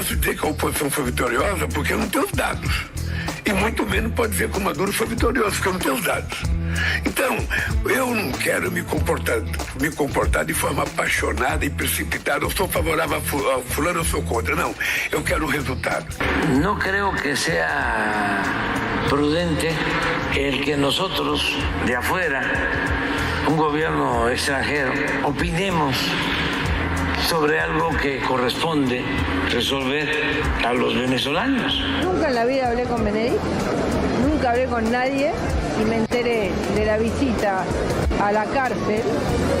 posso dizer que a oposição foi vitoriosa porque eu não tenho os dados. E muito menos pode dizer que o Maduro foi vitorioso, porque eu não tenho os dados. Então, eu não quero me comportar de forma apaixonada e precipitada. Eu sou favorável a fulano, eu sou contra. Não, eu quero um resultado. No creo que sea prudente el que nosotros de afuera, un gobierno extranjero, opinemos sobre algo que corresponde resolver a los venezolanos. Nunca en la vida hablé con Benedicto, nunca hablé con nadie y me enteré de la visita a la cárcel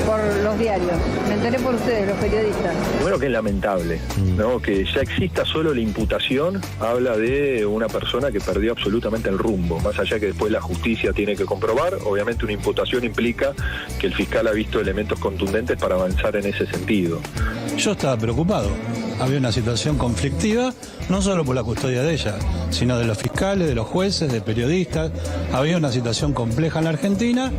por los diarios. Me enteré por ustedes, los periodistas. Bueno, que es lamentable, ¿no? Que ya exista solo la imputación, habla de una persona que perdió absolutamente el rumbo, más allá que después la justicia tiene que comprobar. Obviamente una imputación implica que el fiscal ha visto elementos contundentes para avanzar en ese sentido. Yo estaba preocupado. Había una situación conflictiva, no solo por la custodia de ella, sino de los fiscales, de los jueces, de periodistas. Había una situación compleja en la Argentina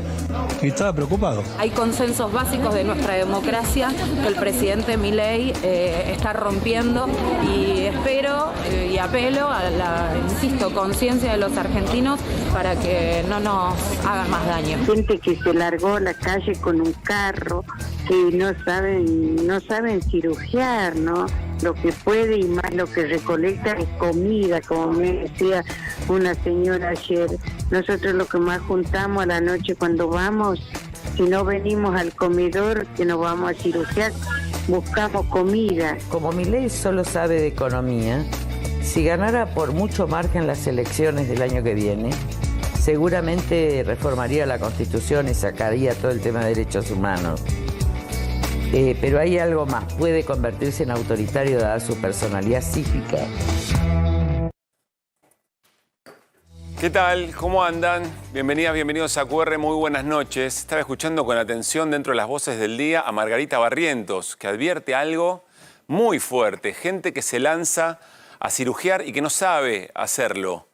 y estaba preocupado. Hay consensos básicos de nuestra democracia que el presidente Milei está rompiendo y espero y apelo a la, insisto, conciencia de los argentinos para que no nos hagan más daño. Gente que se largó a la calle con un carro, que no saben cirugiar, ¿no? Lo que puede y más lo que recolecta es comida, como me decía una señora ayer. Nosotros lo que más juntamos a la noche cuando vamos, si no venimos al comedor, que nos vamos a cirugiar, buscamos comida. Como Milei solo sabe de economía, si ganara por mucho margen las elecciones del año que viene, seguramente reformaría la Constitución y sacaría todo el tema de derechos humanos. Pero hay algo más, puede convertirse en autoritario dada su personalidad psíquica. ¿Qué tal? ¿Cómo andan? Bienvenidas, bienvenidos a QR, muy buenas noches. Estaba escuchando con atención dentro de las voces del día a Margarita Barrientos, que advierte algo muy fuerte, gente que se lanza a cirugiar y que no sabe hacerlo.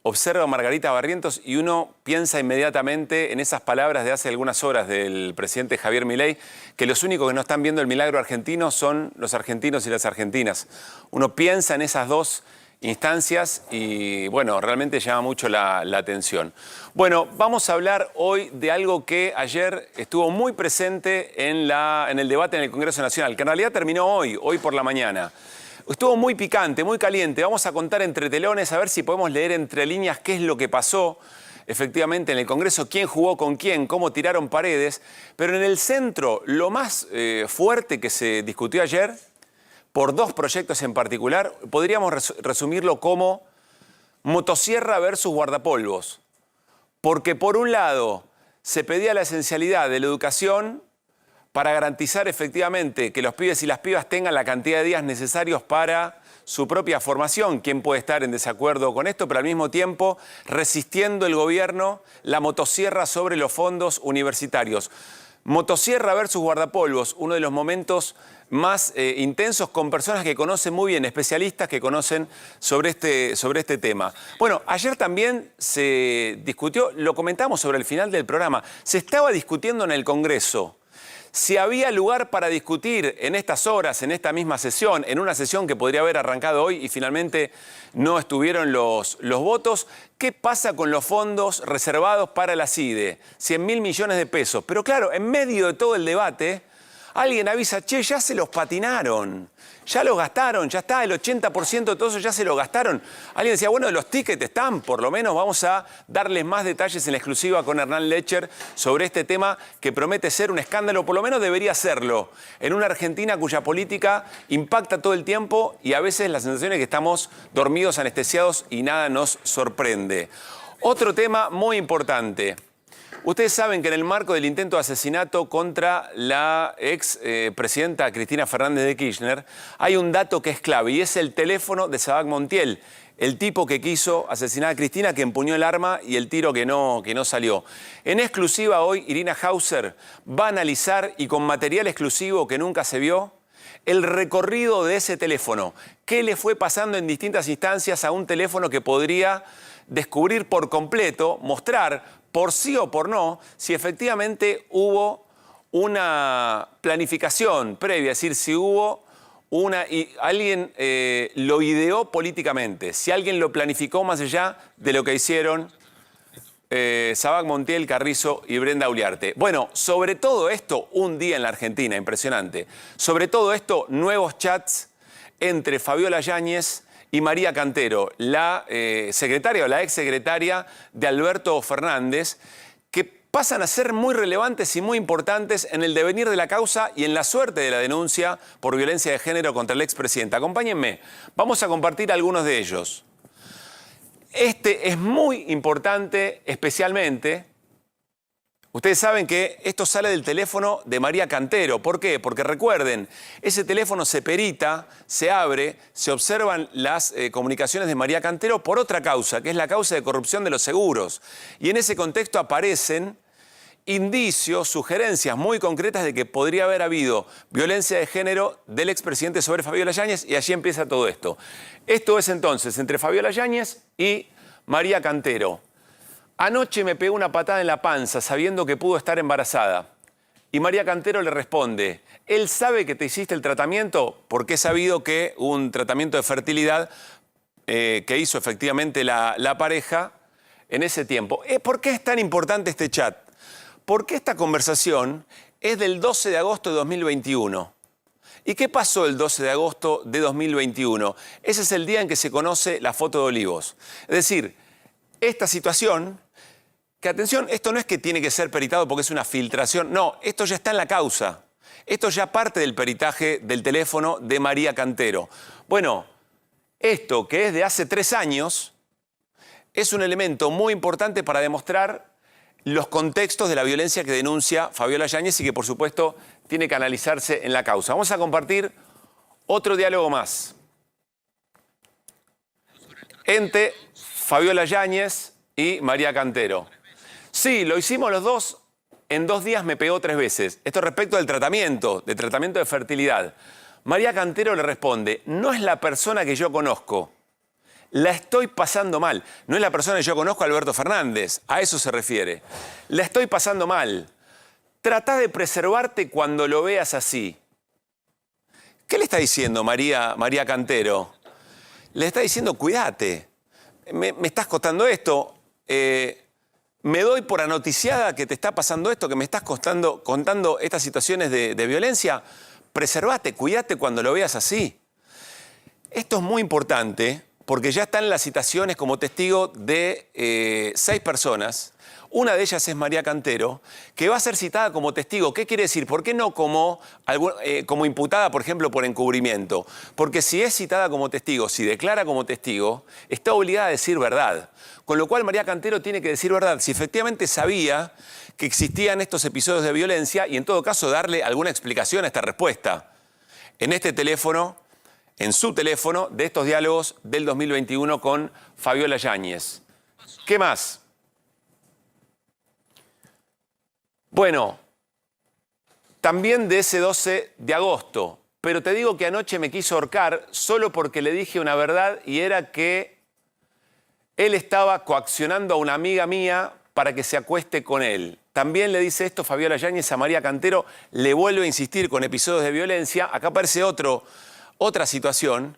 Observa a Margarita Barrientos y uno piensa inmediatamente en esas palabras de hace algunas horas del presidente Javier Milei, que los únicos que no están viendo el milagro argentino son los argentinos y las argentinas. Uno piensa en esas dos instancias y, bueno, realmente llama mucho la atención. Bueno, vamos a hablar hoy de algo que ayer estuvo muy presente en el debate en el Congreso Nacional, que en realidad terminó hoy por la mañana. Estuvo muy picante, muy caliente. Vamos a contar entre telones, a ver si podemos leer entre líneas qué es lo que pasó efectivamente en el Congreso, quién jugó con quién, cómo tiraron paredes. Pero en el centro, lo más fuerte que se discutió ayer, por dos proyectos en particular, podríamos resumirlo como motosierra versus guardapolvos. Porque por un lado se pedía la esencialidad de la educación para garantizar efectivamente que los pibes y las pibas tengan la cantidad de días necesarios para su propia formación. ¿Quién puede estar en desacuerdo con esto? Pero al mismo tiempo resistiendo el gobierno la motosierra sobre los fondos universitarios. Motosierra versus guardapolvos, uno de los momentos más intensos con personas que conocen muy bien, especialistas que conocen sobre este tema. Bueno, ayer también se discutió, lo comentamos sobre el final del programa, se estaba discutiendo en el Congreso si había lugar para discutir en estas horas, en esta misma sesión, en una sesión que podría haber arrancado hoy y finalmente no estuvieron los votos, ¿qué pasa con los fondos reservados para la CIDE? 100.000 millones de pesos. Pero claro, en medio de todo el debate, alguien avisa, che, ya se los patinaron, ya los gastaron, ya está, el 80% de todo eso ya se lo gastaron. Alguien decía, bueno, los tickets están, por lo menos vamos a darles más detalles en la exclusiva con Hernán Lecher sobre este tema que promete ser un escándalo, por lo menos debería serlo, en una Argentina cuya política impacta todo el tiempo y a veces la sensación es que estamos dormidos, anestesiados y nada nos sorprende. Otro tema muy importante. Ustedes saben que en el marco del intento de asesinato contra la ex presidenta Cristina Fernández de Kirchner hay un dato que es clave y es el teléfono de Sabac Montiel, el tipo que quiso asesinar a Cristina, que empuñó el arma y el tiro que no salió. En exclusiva hoy, Irina Hauser va a analizar y con material exclusivo que nunca se vio el recorrido de ese teléfono. ¿Qué le fue pasando en distintas instancias a un teléfono que podría descubrir por completo, mostrar por sí o por no, si efectivamente hubo una planificación previa, es decir, si hubo alguien lo ideó políticamente, si alguien lo planificó más allá de lo que hicieron Sabac Montiel, Carrizo y Brenda Uliarte. Bueno, sobre todo esto, un día en la Argentina, impresionante. Sobre todo esto, nuevos chats entre Fabiola Yáñez y María Cantero, la secretaria o la exsecretaria de Alberto Fernández, que pasan a ser muy relevantes y muy importantes en el devenir de la causa y en la suerte de la denuncia por violencia de género contra el expresidente. Acompáñenme, vamos a compartir algunos de ellos. Este es muy importante, especialmente, ustedes saben que esto sale del teléfono de María Cantero. ¿Por qué? Porque recuerden, ese teléfono se perita, se abre, se observan las comunicaciones de María Cantero por otra causa, que es la causa de corrupción de los seguros. Y en ese contexto aparecen indicios, sugerencias muy concretas de que podría haber habido violencia de género del expresidente sobre Fabiola Yáñez, y allí empieza todo esto. Esto es entonces entre Fabiola Yáñez y María Cantero. Anoche me pegó una patada en la panza sabiendo que pudo estar embarazada. Y María Cantero le responde, ¿él sabe que te hiciste el tratamiento? Porque he sabido que un tratamiento de fertilidad que hizo efectivamente la pareja en ese tiempo. ¿Por qué es tan importante este chat? Porque esta conversación es del 12 de agosto de 2021. ¿Y qué pasó el 12 de agosto de 2021? Ese es el día en que se conoce la foto de Olivos. Es decir, esta situación, que atención, esto no es que tiene que ser peritado porque es una filtración, no, esto ya está en la causa. Esto ya parte del peritaje del teléfono de María Cantero. Bueno, esto que es de hace 3 años, es un elemento muy importante para demostrar los contextos de la violencia que denuncia Fabiola Yáñez y que, por supuesto, tiene que analizarse en la causa. Vamos a compartir otro diálogo más entre Fabiola Yáñez y María Cantero. Sí, lo hicimos los dos, en 2 días me pegó 3 veces. Esto respecto del tratamiento de fertilidad. María Cantero le responde, no es la persona que yo conozco. La estoy pasando mal. No es la persona que yo conozco, Alberto Fernández. A eso se refiere. La estoy pasando mal. Tratá de preservarte cuando lo veas así. ¿Qué le está diciendo María Cantero? Le está diciendo, cuídate. Me estás contando esto. Me doy por anoticiada que te está pasando esto, que me estás contando estas situaciones de violencia. Preservate, cuídate cuando lo veas así. Esto es muy importante, porque ya están las citaciones como testigo de 6 personas. Una de ellas es María Cantero, que va a ser citada como testigo. ¿Qué quiere decir? ¿Por qué no como imputada, por ejemplo, por encubrimiento? Porque si es citada como testigo, si declara como testigo, está obligada a decir verdad. Con lo cual María Cantero tiene que decir verdad. Si efectivamente sabía que existían estos episodios de violencia y en todo caso darle alguna explicación a esta respuesta. En este teléfono, en su teléfono, de estos diálogos del 2021 con Fabiola Yáñez. ¿Qué más? Bueno, también de ese 12 de agosto, pero te digo que anoche me quiso ahorcar solo porque le dije una verdad y era que él estaba coaccionando a una amiga mía para que se acueste con él. También le dice esto Fabiola Yáñez a María Cantero, le vuelve a insistir con episodios de violencia. Acá aparece otra situación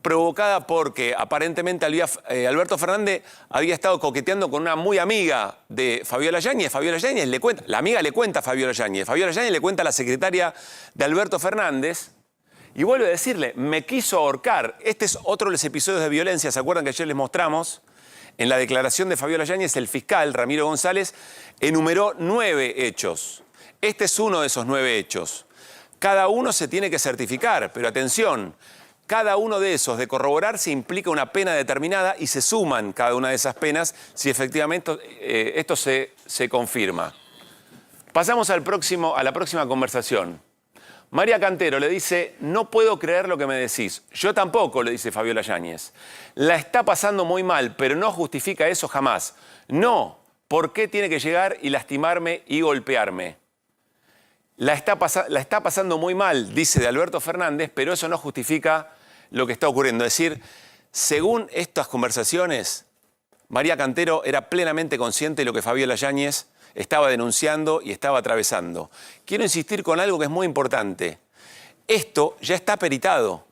provocada porque aparentemente Alberto Fernández había estado coqueteando con una muy amiga de Fabiola Yáñez. Fabiola Yáñez le cuenta, la amiga le cuenta a Fabiola Yáñez. Fabiola Yáñez le cuenta a la secretaria de Alberto Fernández y vuelve a decirle, me quiso ahorcar. Este es otro de los episodios de violencia, ¿se acuerdan que ayer les mostramos? En la declaración de Fabiola Yáñez, el fiscal Ramiro González enumeró 9 hechos. Este es uno de esos 9 hechos. Cada uno se tiene que certificar, pero atención, cada uno de esos de corroborarse implica una pena determinada y se suman cada una de esas penas si efectivamente esto se confirma. Pasamos a la próxima conversación. María Cantero le dice, no puedo creer lo que me decís. Yo tampoco, le dice Fabiola Yáñez. La está pasando muy mal, pero no justifica eso jamás. No, ¿por qué tiene que llegar y lastimarme y golpearme? La está pasando muy mal, dice de Alberto Fernández, pero eso no justifica lo que está ocurriendo. Es decir, según estas conversaciones, María Cantero era plenamente consciente de lo que Fabiola Yáñez estaba denunciando y estaba atravesando. Quiero insistir con algo que es muy importante. Esto ya está peritado.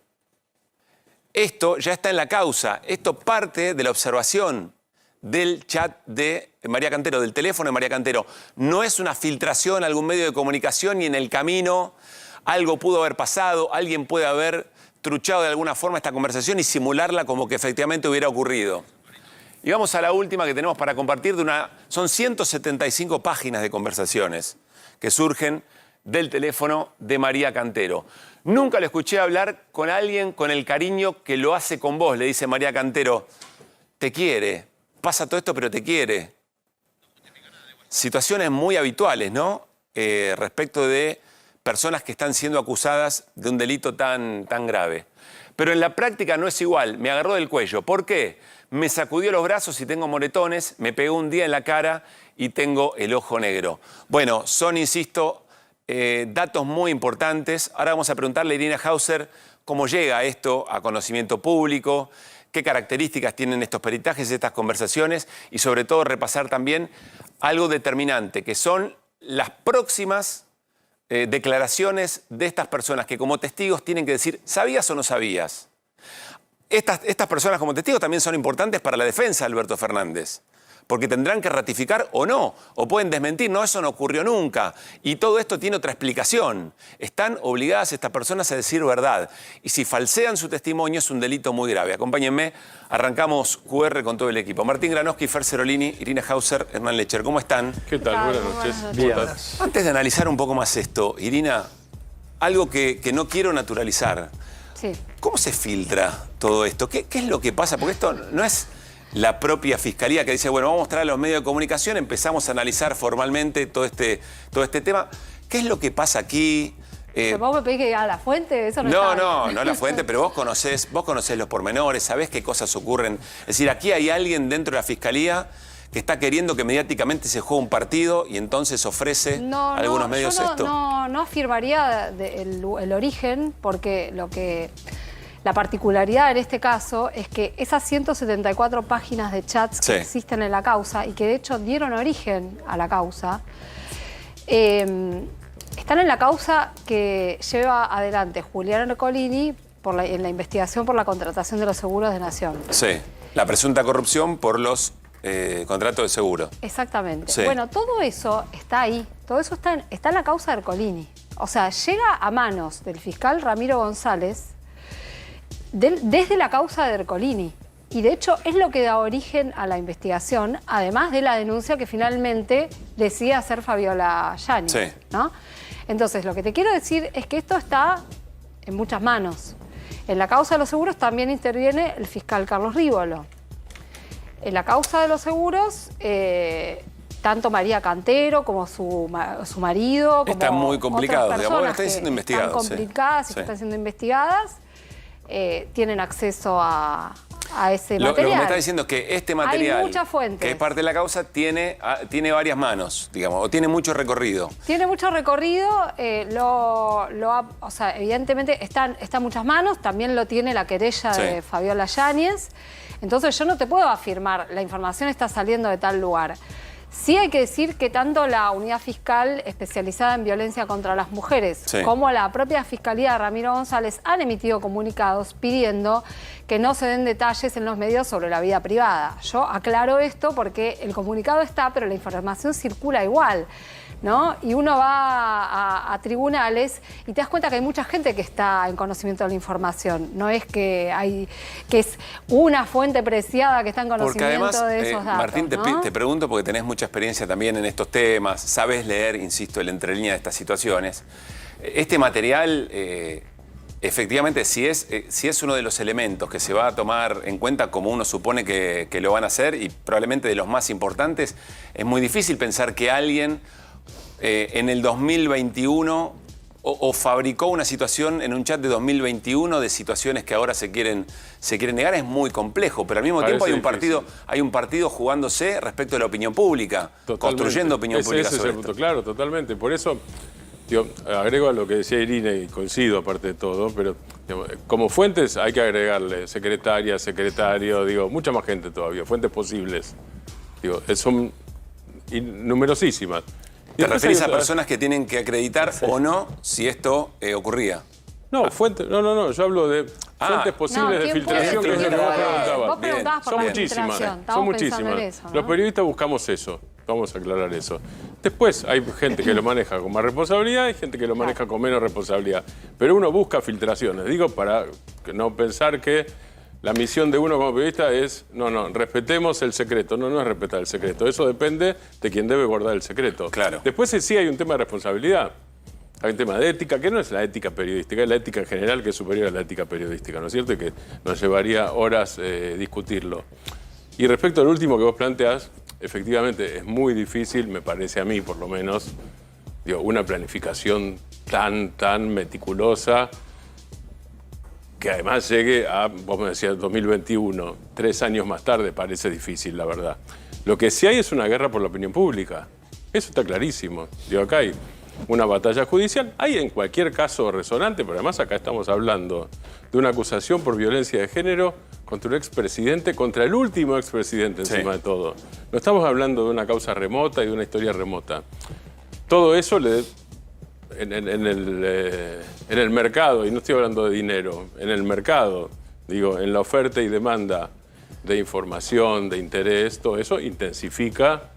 Esto ya está en la causa. Esto parte de la observación del chat de María Cantero, del teléfono de María Cantero. No es una filtración a algún medio de comunicación y en el camino algo pudo haber pasado, alguien puede haber truchado de alguna forma esta conversación y simularla como que efectivamente hubiera ocurrido. Y vamos a la última que tenemos para compartir. Son 175 páginas de conversaciones que surgen del teléfono de María Cantero. Nunca lo escuché hablar con alguien con el cariño que lo hace con vos, le dice María Cantero. Te quiere, pasa todo esto pero te quiere. Situaciones muy habituales, ¿no? Respecto de personas que están siendo acusadas de un delito tan grave. Pero en la práctica no es igual, me agarró del cuello. ¿Por qué? Me sacudió los brazos y tengo moretones, me pegó un día en la cara y tengo el ojo negro. Bueno, son, insisto, datos muy importantes. Ahora vamos a preguntarle a Irina Hauser cómo llega esto a conocimiento público, qué características tienen estos peritajes, estas conversaciones y sobre todo repasar también algo determinante, que son las próximas declaraciones de estas personas que como testigos tienen que decir, ¿sabías o no sabías? Estas personas como testigos también son importantes para la defensa de Alberto Fernández, porque tendrán que ratificar o no, o pueden desmentir, no, eso no ocurrió nunca. Y todo esto tiene otra explicación. Están obligadas estas personas a decir verdad. Y si falsean su testimonio es un delito muy grave. Acompáñenme, arrancamos QR con todo el equipo. Martín Granoski, Fer Cerolini, Irina Hauser, Hernán Lecher. ¿Cómo están? ¿Qué tal? Buenas noches. Bien. Antes de analizar un poco más esto, Irina, algo que no quiero naturalizar. Sí. ¿Cómo se filtra todo esto? ¿Qué es lo que pasa? Porque esto no es la propia fiscalía que dice, bueno, vamos a mostrar a los medios de comunicación, empezamos a analizar formalmente todo este tema. ¿Qué es lo que pasa aquí? ¿Vos me pedís que diga la fuente? Eso no la fuente, pero vos conocés los pormenores, sabés qué cosas ocurren. Es decir, aquí hay alguien dentro de la fiscalía que está queriendo que mediáticamente se juegue un partido y entonces ofrece a algunos medios esto. No afirmaría el origen, porque la particularidad en este caso es que esas 174 páginas de chats que existen en la causa y que de hecho dieron origen a la causa, están en la causa que lleva adelante Julián Ercolini en la investigación por la contratación de los seguros de Nación. Sí, la presunta corrupción por los contratos de seguro. Exactamente. Sí. Bueno, todo eso está ahí, todo eso está en la causa de Ercolini. O sea, llega a manos del fiscal Ramiro González desde la causa de Ercolini. Y de hecho es lo que da origen a la investigación, además de la denuncia que finalmente decide hacer Fabiola Yáñez, sí, ¿no? Entonces, lo que te quiero decir es que esto está en muchas manos. En la causa de los seguros también interviene el fiscal Carlos Rívolo. En la causa de los seguros, tanto María Cantero como su marido, como está muy complicado, otras digamos, personas están siendo investigados. Están complicadas y que están siendo investigadas, tienen acceso a ese material. Lo que me está diciendo es que este material, hay muchas fuentes, que es parte de la causa, tiene varias manos, digamos, o tiene mucho recorrido. Tiene mucho recorrido, o sea, evidentemente está en muchas manos, también lo tiene la querella de Fabiola Yáñez. Entonces yo no te puedo afirmar, la información está saliendo de tal lugar. Sí hay que decir que tanto la unidad fiscal especializada en violencia contra las mujeres como la propia Fiscalía de Ramiro González han emitido comunicados pidiendo que no se den detalles en los medios sobre la vida privada. Yo aclaro esto porque el comunicado está, pero la información circula igual, ¿no? Y uno va a tribunales y te das cuenta que hay mucha gente que está en conocimiento de la información. No es que es una fuente preciada que está en conocimiento de esos datos. Martín, ¿no? te pregunto porque tenés mucha experiencia también en estos temas, sabes leer, insisto, el entrelínea de estas situaciones. Este material, efectivamente, si es uno de los elementos que se va a tomar en cuenta como uno supone que lo van a hacer y probablemente de los más importantes, es muy difícil pensar que alguien en el 2021 o fabricó una situación en un chat de 2021 de situaciones que ahora se quieren negar. Es muy complejo, pero al mismo tiempo hay un partido jugándose respecto de la opinión pública, construyendo opinión pública sobre esto. Claro, totalmente. Por eso, agrego a lo que decía Irina y coincido aparte de todo, pero como fuentes hay que agregarle secretaria, secretario, mucha más gente todavía, fuentes posibles. Son numerosísimas. ¿Te referís a personas que tienen que acreditar o no si esto ocurría? No, yo hablo de fuentes posibles de filtración, que es lo que vos preguntabas. Vos preguntabas por Son la muchísimas, filtración. son muchísimas. Eso, ¿no? Los periodistas buscamos eso, vamos a aclarar eso. Después hay gente que lo maneja con más responsabilidad y gente que lo maneja con menos responsabilidad. Pero uno busca filtraciones, digo, para no pensar que la misión de uno como periodista es, no, respetemos el secreto. No es respetar el secreto, eso depende de quien debe guardar el secreto. Claro. Después sí hay un tema de responsabilidad. Hay un tema de ética, que no es la ética periodística, es la ética en general que es superior a la ética periodística, ¿no es cierto? Y que nos llevaría horas discutirlo. Y respecto al último que vos planteás, efectivamente es muy difícil, me parece a mí por lo menos, una planificación tan meticulosa que además llegue a, vos me decías, 2021, 3 años más tarde, parece difícil, la verdad. Lo que sí hay es una guerra por la opinión pública. Eso está clarísimo. Acá hay una batalla judicial. Hay en cualquier caso resonante, pero además acá estamos hablando de una acusación por violencia de género contra un expresidente, contra el último expresidente encima de todo. No estamos hablando de una causa remota y de una historia remota. Todo eso en el mercado, y no estoy hablando de dinero, en el mercado, en la oferta y demanda de información, de interés, todo eso intensifica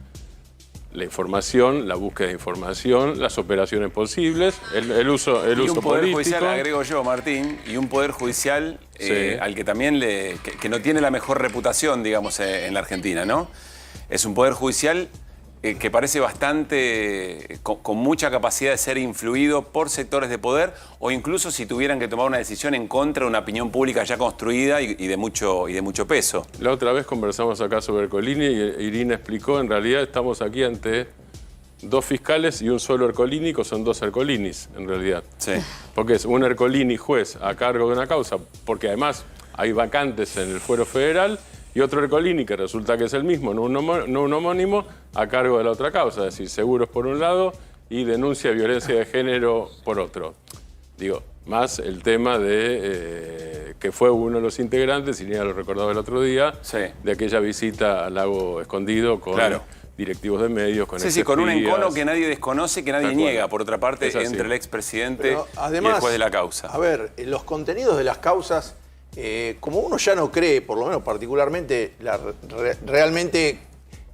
la información, la búsqueda de información, las operaciones posibles, el uso político. Y un poder judicial, agrego yo, Martín, y un poder judicial al que también que no tiene la mejor reputación, digamos, en la Argentina, ¿no? Es un poder judicial que parece bastante, con mucha capacidad de ser influido por sectores de poder, o incluso si tuvieran que tomar una decisión en contra de una opinión pública ya construida y de mucho peso. La otra vez conversamos acá sobre Ercolini y Irina explicó, en realidad estamos aquí ante 2 fiscales y un solo Ercolini, que son 2 Ercolinis, en realidad. Sí. Porque es un Ercolini juez a cargo de una causa, porque además hay vacantes en el fuero federal, y otro Ercolini, que resulta que es el mismo, no un homónimo, a cargo de la otra causa, es decir, seguros por un lado y denuncia de violencia de género por otro. Más el tema de que fue uno de los integrantes, y ya lo recordaba el otro día, de aquella visita al Lago Escondido con directivos de medios, con con un encono que nadie desconoce, que nadie niega, por otra parte, entre el expresidente y el juez de la causa. A ver, los contenidos de las causas, como uno ya no cree, por lo menos particularmente, realmente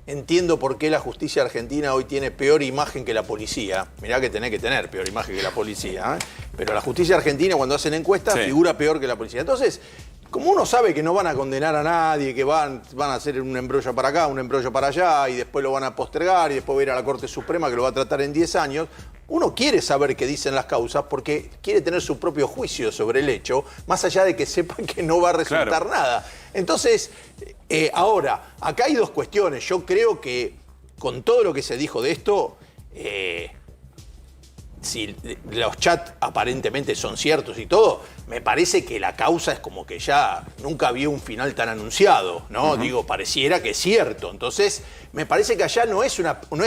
entiendo por qué la justicia argentina hoy tiene peor imagen que la policía. Mirá que tenés que tener peor imagen que la policía, ¿eh? Pero la justicia argentina, cuando hacen encuestas, figura peor que la policía. Entonces, como uno sabe que no van a condenar a nadie, que van a hacer un embrollo para acá, un embrollo para allá, y después lo van a postergar, y después va a ir a la Corte Suprema, que lo va a tratar en 10 años, uno quiere saber qué dicen las causas porque quiere tener su propio juicio sobre el hecho, más allá de que sepa que no va a resultar nada. Entonces, ahora, acá hay 2 cuestiones. Yo creo que con todo lo que se dijo de esto, si los chats aparentemente son ciertos y todo, me parece que la causa es como que ya nunca había un final tan anunciado, ¿no? Pareciera que es cierto. Entonces, me parece que allá no es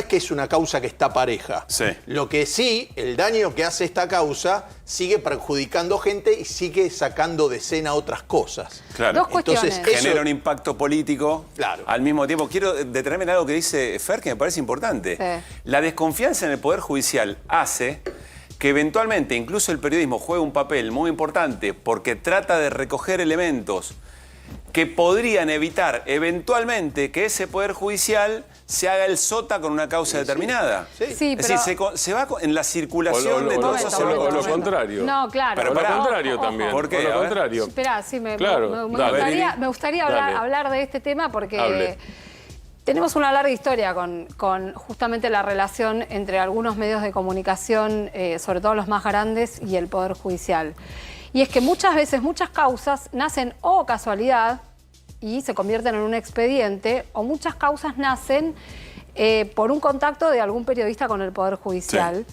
que es una causa que está pareja. Lo que sí, el daño que hace esta causa sigue perjudicando gente y sigue sacando de escena otras cosas. Dos cuestiones. Entonces, genera un impacto político. Al mismo tiempo, quiero detenerme en algo que dice Fer, que me parece importante. La desconfianza en el Poder Judicial hace que eventualmente incluso el periodismo juegue un papel muy importante porque trata de recoger elementos que podrían evitar eventualmente que ese Poder Judicial se haga el sota con una causa determinada. Es decir, se va en la circulación de todos esos elementos. O lo contrario. No, claro. Pero lo contrario también. ¿Por qué? O lo contrario. Esperá, me gustaría hablar de este tema porque tenemos una larga historia con justamente la relación entre algunos medios de comunicación, sobre todo los más grandes, y el Poder Judicial. Y es que muchas veces, muchas causas nacen o casualidad y se convierten en un expediente, o muchas causas nacen por un contacto de algún periodista con el Poder Judicial.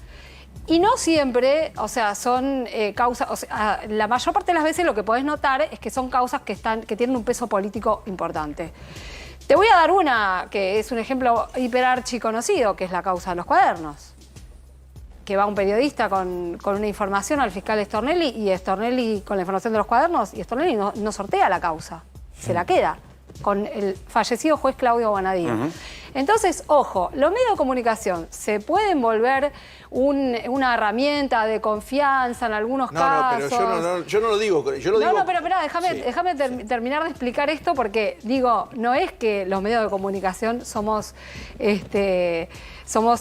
Y no siempre, son causas, la mayor parte de las veces lo que podés notar es que son causas que tienen un peso político importante. Te voy a dar una que es un ejemplo hiperarchi conocido, que es la causa de los cuadernos. Que va un periodista con una información al fiscal Stornelli, y Stornelli con la información de los cuadernos, y Stornelli no sortea la causa, se la queda con el fallecido juez Claudio Bonadío. Entonces, ojo, los medios de comunicación se pueden volver una herramienta de confianza en algunos casos. Pero yo no lo digo. Yo lo digo. No, pero déjame terminar de explicar esto, porque digo, no es que los medios de comunicación somos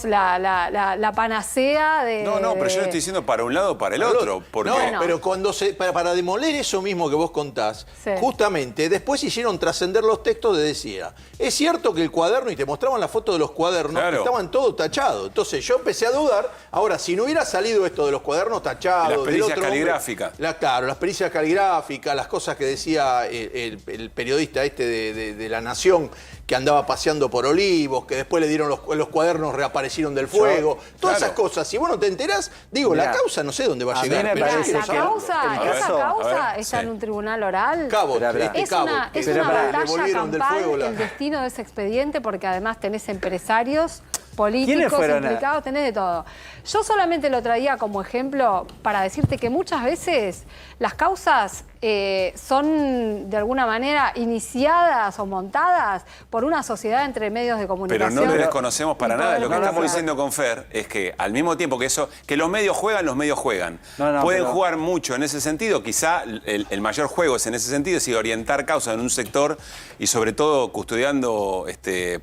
la panacea de... No, pero yo no estoy diciendo para un lado o para el otro. Porque... No, pero cuando para demoler eso mismo que vos contás, Sí. justamente después hicieron trascender los textos de decía, es cierto que el cuaderno, y te mostraban la foto de los cuadernos, Claro. estaban todos tachados. Entonces yo empecé a dudar, ahora, si no hubiera salido esto de los cuadernos tachados... Las pericias del otro hombre, caligráficas. claro, las pericias caligráficas, las cosas que decía el periodista de La Nación, que andaba paseando por Olivos, que después le dieron los cuadernos, reaparecieron del fuego, todas esas cosas. Si vos no te enterás, digo, Mirá, la causa no sé dónde va a a mí llegar. me pero yo parece quiero La saber. causa está sí. en un tribunal oral. Cabot, Es Cabot, una que es le una batalla devolvieron del campal fuego el destino de ese expediente, porque además tenés empresarios políticos ¿Quiénes fueron implicados, tenés de todo. Yo solamente lo traía como ejemplo para decirte que muchas veces las causas son de alguna manera iniciadas o montadas por una sociedad entre medios de Pero comunicación. no lo desconocemos para y nada. poder Lo que estamos policial. diciendo con Fer es que al mismo tiempo que los medios juegan, No, Pueden pero- jugar mucho en ese sentido. Quizá el mayor juego es en ese sentido, es orientar causas en un sector y sobre todo custodiando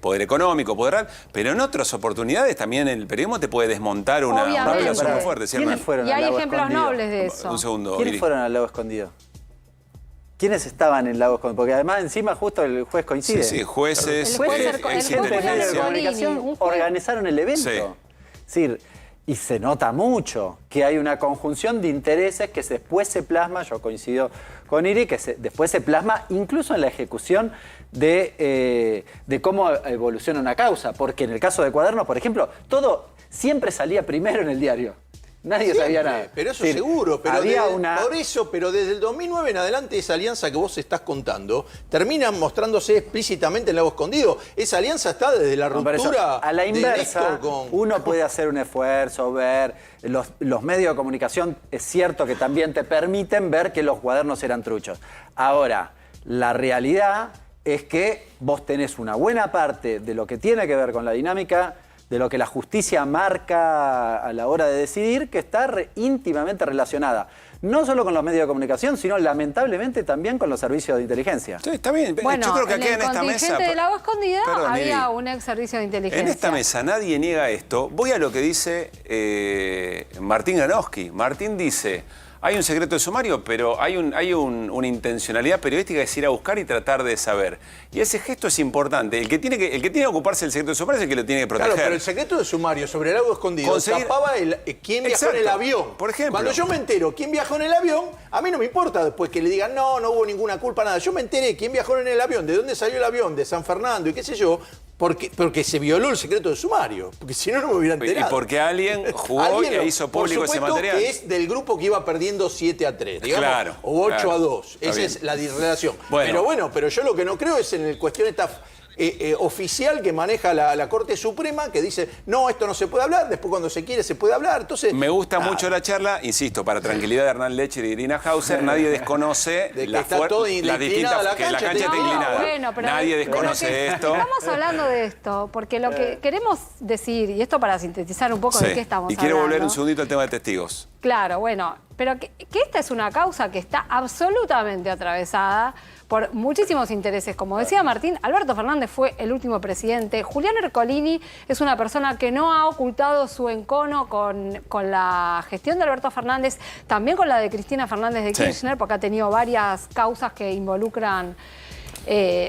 poder económico, poder real. Pero en otras oportunidades también el periodismo te puede desmontar una Obviamente. relación muy Pará, fuerte. ¿Sí, ¿quiénes Hernán? fueron Y al hay lago ejemplos escondido? nobles de eso. Un segundo. ¿Quiénes Iri. fueron al lago escondido? ¿Quiénes estaban en el lago escondido? Porque además encima justo el juez coincide. Sí, jueces, El juez Jueces, el juez gente de Julián medios de Ercolini, comunicación un juez- organizaron el evento. Sí. Es decir, y se nota mucho que hay una conjunción de intereses que después se plasma, yo coincido con Iri, que después se plasma incluso en la ejecución de cómo evoluciona una causa. Porque en el caso de Cuadernos, por ejemplo, todo siempre salía primero en el diario. Nadie sabía Siempre, nada. pero eso Es decir, seguro. Pero había por eso, pero desde el 2009 en adelante, esa alianza que vos estás contando termina mostrándose explícitamente en Lago Escondido. Esa alianza está desde la No, por eso, ruptura a la de inversa, Néstor con... uno puede hacer un esfuerzo, ver, los medios de comunicación es cierto que también te permiten ver que los cuadernos eran truchos. Ahora, la realidad es que vos tenés una buena parte de lo que tiene que ver con la dinámica, de lo que la justicia marca a la hora de decidir, que está íntimamente relacionada. No solo con los medios de comunicación, sino lamentablemente también con los servicios de inteligencia. Sí, está bien. Bueno, Yo creo que en aquí el en esta mesa... contingente de Lago Escondida Perdón, había Iri. un ex servicio de inteligencia. En esta mesa nadie niega esto. Voy a lo que dice Martín Granowski. Martín dice, hay un secreto de sumario, pero hay una intencionalidad periodística de ir a buscar y tratar de saber. Y ese gesto es importante. El que tiene que ocuparse del secreto de sumario es el que lo tiene que proteger. Claro, pero el secreto de sumario sobre el Lago Escondido tapaba quién viajó en el Exacto. avión. Por ejemplo. Cuando yo me entero quién viajó en el avión, a mí no me importa después que le digan no hubo ninguna culpa, nada. Yo me enteré quién viajó en el avión, de dónde salió el avión, de San Fernando y qué sé yo, porque se violó el secreto de sumario. Porque si no, no me hubiera enterado. Y porque alguien jugó e hizo público ese material. Que es del grupo que iba perdiendo 7-3, digamos, Claro, o 8-2. claro. Está Esa bien. es la relación. Bueno. Pero yo lo que no creo es en la cuestión esta oficial que maneja la Corte Suprema, que dice, no, esto no se puede hablar, después cuando se quiere se puede hablar. Entonces, Me gusta mucho la charla, insisto, para tranquilidad de Hernán Lecher y Irina Hauser, nadie desconoce De que las está todo distintas inclinada la que la cancha, cancha está te digo. inclinada. Bueno, pero Nadie pero desconoce que esto. Estamos hablando de esto, porque lo que queremos decir, y esto para sintetizar un poco Sí. de qué estamos Y quiero hablando. volver un segundito al tema de testigos. Claro, bueno, pero que esta es una causa que está absolutamente atravesada por muchísimos intereses. Como decía Martín, Alberto Fernández fue el último presidente. Julián Ercolini es una persona que no ha ocultado su encono con la gestión de Alberto Fernández, también con la de Cristina Fernández de Sí. Kirchner, porque ha tenido varias causas que involucran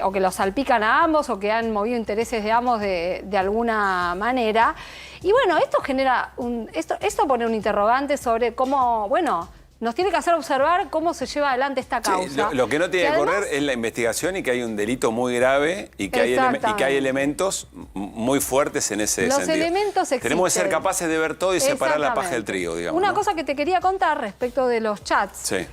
o que los salpican a ambos o que han movido intereses de ambos de alguna manera. Y bueno, esto genera esto pone un interrogante sobre cómo, bueno, nos tiene que hacer observar cómo se lleva adelante esta causa. Sí, lo que no tiene que además, correr es la investigación y que hay un delito muy grave y que hay elementos muy fuertes en ese los sentido. elementos existen. Tenemos que ser capaces de ver todo y separar la paja del Exactamente. trigo, digamos. Una ¿no? cosa que te quería contar respecto de los chats. Sí.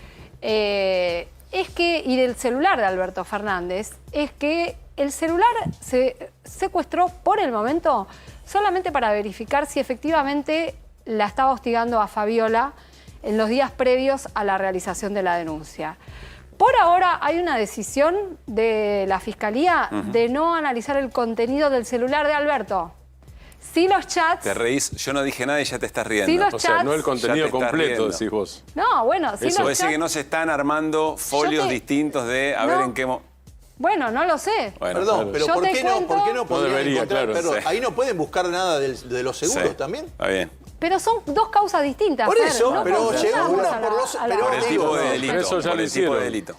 Es que, y del celular de Alberto Fernández, es que el celular se secuestró por el momento solamente para verificar si efectivamente la estaba hostigando a Fabiola en los días previos a la realización de la denuncia. Por ahora hay una decisión de la Fiscalía de no analizar el contenido del celular de Alberto. Sí los chats. Te reís, yo no dije nada y ya te estás riendo. Sí los O sea, chats. no el contenido Ya te estás completo, riendo. decís vos. No, bueno, sí Eso los decir chats. que no se están armando folios distintos de a ver No. en qué... Bueno, no lo sé. Bueno, Perdón, pero Yo ¿por te qué cuento- no podrían debería, encontrar? claro. Perdón, Sí. ahí no pueden buscar nada de los seguros Sí, también. Está bien. Pero son dos causas distintas. Por Fer, eso, no pero confundamos llega una a la- por los- a la- pero Por el digo, tipo de no, delito. pero eso ya por lo el tipo de hicieron. delito.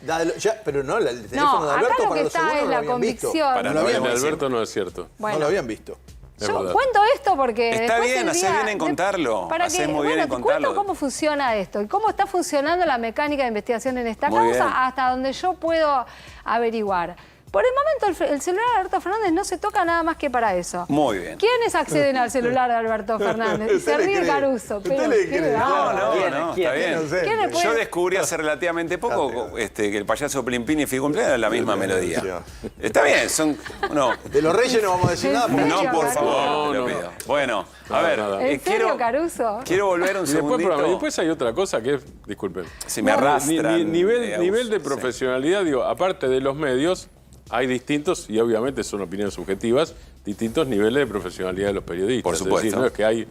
Pero no, el teléfono No, de acá Alberto lo para que los está seguros es no lo la habían visto. convicción. Para No, no el de habíamos decir. Alberto no es cierto. Bueno. No lo habían visto. Es Yo verdad. cuento esto porque Está después bien, el hacés día- bien en contarlo. Para Hacés que, muy bien bueno, en te cuento contarlo. cómo funciona esto y cómo está funcionando la mecánica de investigación en esta Muy causa bien. hasta donde yo puedo averiguar. Por el momento el celular de Alberto Fernández no se toca nada más que para eso. Muy bien. ¿Quiénes acceden al celular de Alberto Fernández? Y se ¿Usted le ríe cree? Caruso. ¿Usted Pero le qué cree? bárbaro. No, ¿Quién? está ¿Quién? bien. No sé. ¿Quién le puede- Yo descubrí hace relativamente poco que el payaso Plimpín y Fico Cumpleaños era la misma melodía. Está bien, son... No, De los Reyes no vamos a decir ¿En nada. porque- serio, no, por Caruso? favor, te lo No, pido. Bueno, a ver, nada. ¿En serio, Caruso? quiero volver un Y después, segundito. después hay otra cosa que es, disculpen, Si me arrastran. nivel de sí. profesionalidad, digo, aparte de los medios, hay distintos, y obviamente son opiniones subjetivas, distintos niveles de profesionalidad de los periodistas. Por supuesto. Es decir, no es que hay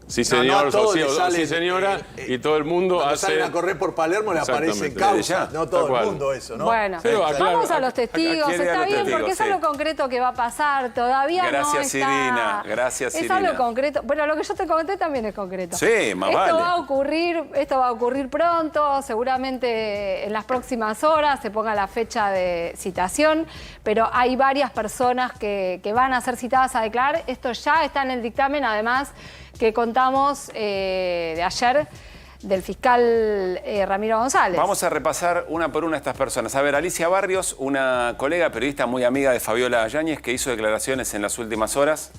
sí No, señor, no a todos sí, les sale, sí señora, y todo el mundo Cuando hace... salen a correr por Palermo le aparece Exactamente. causa. Ya, No tal todo el cual. mundo eso, ¿no? Bueno, Pero aclaro, vamos a los testigos, ¿quién era está los bien, testigos? porque es Sí. algo concreto que va a pasar, todavía Gracias, no está... Irina, gracias, Es Irina. algo concreto, bueno, lo que yo te comenté también es concreto. Sí, más esto vale. Esto va a ocurrir pronto, seguramente en las próximas horas se ponga la fecha de citación, pero hay varias personas que van a ser citadas a declarar, esto ya está en el dictamen, además que contamos de ayer del fiscal Ramiro González. Vamos a repasar una por una a estas personas. A ver, Alicia Barrios, una colega periodista muy amiga de Fabiola Yáñez, que hizo declaraciones en las últimas horas.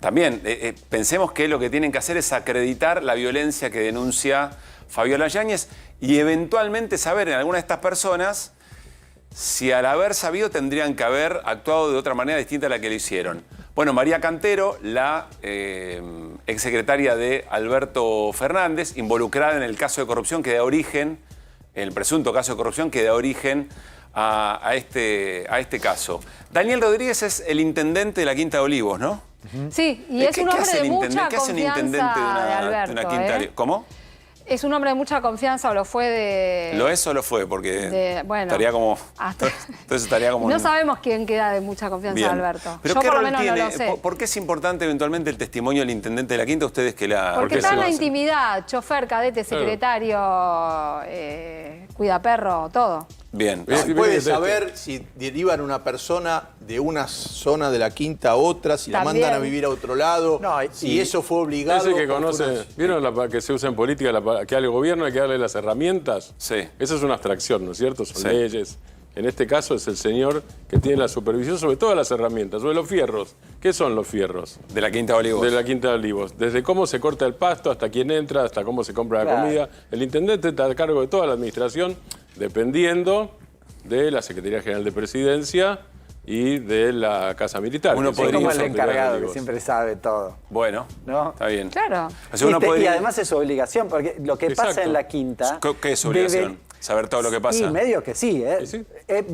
También pensemos que lo que tienen que hacer es acreditar la violencia que denuncia Fabiola Yáñez y eventualmente saber en alguna de estas personas si al haber sabido tendrían que haber actuado de otra manera distinta a la que lo hicieron. Bueno, María Cantero, la exsecretaria de Alberto Fernández, involucrada en el caso de corrupción que da origen, el presunto caso de corrupción que da origen a este caso. Daniel Rodríguez es el intendente de la Quinta de Olivos, ¿no? Sí, y es un hombre de mucha ¿Qué hace un confianza intendente de de una Alberto. Quinta de Olivos? ¿Cómo? Es un hombre de mucha confianza, o lo fue de... ¿Lo es o lo fue? Porque bueno, estaría como... hasta- Entonces estaría como... No sabemos quién queda de mucha confianza Bien. de Alberto. Pero Yo ¿qué por lo rol menos no tiene? lo sé. ¿Por qué es importante eventualmente el testimonio del intendente de la Quinta? Ustedes que la... Porque qué está se en la lo hacen? intimidad, chofer, cadete, Claro. secretario, cuida perro, todo. Bien. Bien. ¿Se puede saber si derivan una persona de una zona de la Quinta a otra, si la También. mandan a vivir a otro lado, No, si y- eso fue obligado? Ese que o fue conoce, una- ¿vieron que se usa en política, que al gobierno hay que darle las herramientas? Sí. Esa es una abstracción, ¿no es cierto? Son Sí. leyes. En este caso es el señor que tiene la supervisión sobre todas las herramientas, sobre los fierros. ¿Qué son los fierros? De la Quinta de Olivos. De la Quinta de Olivos. Desde cómo se corta el pasto hasta quién entra, hasta cómo se compra la Claro. comida. El intendente está a cargo de toda la administración, dependiendo de la Secretaría General de Presidencia y de la Casa Militar. Uno que son Es podría- como el las autoridades encargado, de que Olivos. siempre sabe todo. Bueno, ¿No? está bien. Claro. O sea, uno Y podría- además es su obligación, porque lo que pasa Exacto. en la Quinta... ¿Qué es su obligación? ¿Saber todo lo que pasa? Sí, medio que sí, ¿eh? Sí.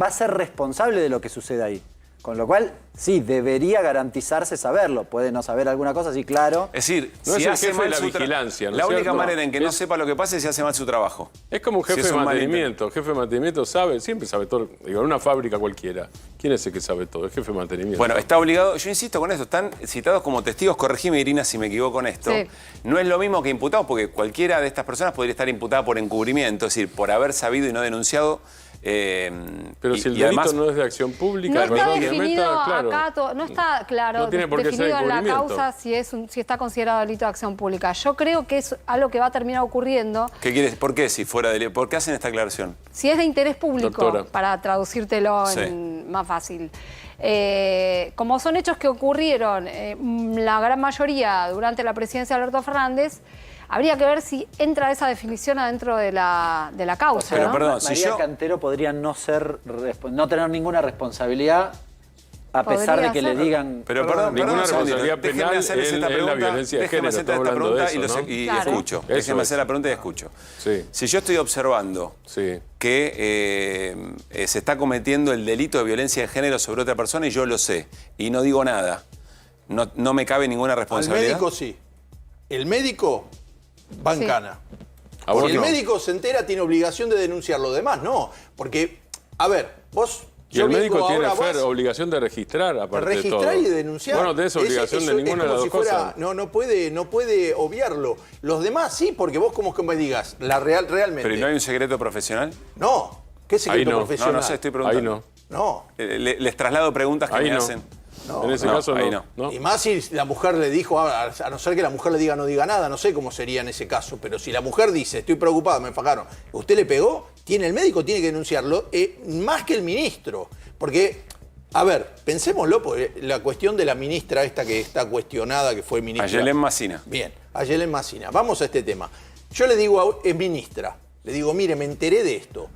Va a ser responsable de lo que sucede ahí. Con lo cual, sí, debería garantizarse saberlo. Puede no saber alguna cosa, sí, claro. Es decir, No es si el hace jefe mal de la su tra- vigilancia, ¿no es La única cierto? manera en que no sepa lo que pasa es si hace mal su trabajo. Es como un Si jefe es de un mal mantenimiento. El jefe de mantenimiento sabe, siempre sabe todo. Digo, en una fábrica cualquiera. ¿Quién es el que sabe todo? El jefe de mantenimiento. Bueno, está obligado, yo insisto con esto, están citados como testigos, corregime Irina si me equivoco con esto. Sí. No es lo mismo que imputados, porque cualquiera de estas personas podría estar imputada por encubrimiento, es decir, por haber sabido y no denunciado. Pero y- si el y delito además- no es de acción pública, No está perdón, que definido meta, claro. acá, no está claro No tiene por qué ser definido en la encubrimiento. causa si está considerado delito de acción pública. Yo creo que es algo que va a terminar ocurriendo. ¿Qué quieres? ¿Por qué si fuera de ¿Por qué hacen esta aclaración? Si es de interés público, Doctora. para traducírtelo Sí. más fácil. Como son hechos que ocurrieron la gran mayoría durante la presidencia de Alberto Fernández, habría que ver si entra esa definición adentro de la causa. Pero ¿no? perdón, si María yo- Cantero podría no tener ninguna responsabilidad a pesar Podría de que le ser. digan... Pero Ninguna un segundito, responsabilidad déjenme penal hacerles esta en la pregunta, violencia de déjenme género. hacer esta Estamos hablando de pregunta eso, y, ¿no? y Claro. escucho. Eso Déjenme es. hacer la pregunta y escucho. Sí. Si yo estoy observando Sí. que se está cometiendo el delito de violencia de género sobre otra persona y yo lo sé y no digo nada, no me cabe ninguna Al responsabilidad. médico sí. El médico va en Sí. cana. ¿A vos Si el no? médico se entera, tiene obligación de denunciar. Lo demás no. Porque, a ver, vos... Y el yo médico vengo tiene, ahora, Fer, vos- obligación de registrar, aparte de todo. registrar y denunciar. Vos no tenés obligación de ninguna de las dos cosas. No puede obviarlo. Los demás sí, porque vos como que me digas, realmente. Pero ¿y no hay un secreto profesional? No. ¿Qué secreto Ahí no. profesional? No sé, estoy preguntando. Ahí no. No. Les traslado preguntas que Ahí me no. hacen. En ese caso ahí no. Y más si la mujer le dijo, a no ser que la mujer le diga no diga nada, no sé cómo sería en ese caso, pero si la mujer dice, estoy preocupada, me fajaron, ¿usted le pegó? El médico tiene que denunciarlo, más que el ministro. Porque, a ver, pensémoslo, porque la cuestión de la ministra esta que está cuestionada, que fue ministra. Ayelen Massina. Bien, Ayelen Massina. Vamos a este tema. Yo le digo a ministra, le digo, mire, me enteré de esto.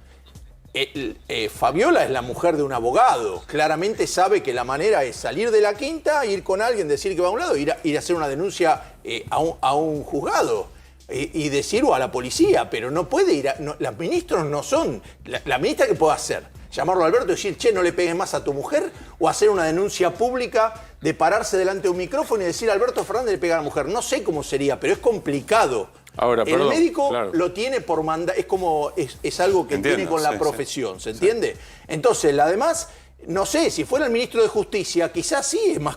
Fabiola es la mujer de un abogado. Claramente sabe que la manera es salir de la quinta, ir con alguien, decir que va a un lado, ir a hacer una denuncia a un juzgado y decir o a la policía. Pero no puede ir los ministros no son. La ministra, ¿qué puede hacer? Llamarlo a Alberto y decir, che, no le pegues más a tu mujer, o hacer una denuncia pública de pararse delante de un micrófono y decir a Alberto Fernández le pega a la mujer. No sé cómo sería, pero es complicado. Ahora, el médico claro. lo tiene por mandar, es algo que Entiendo, tiene con la sí, profesión, ¿se entiende? Entonces, además, no sé, si fuera el ministro de Justicia, quizás sí es más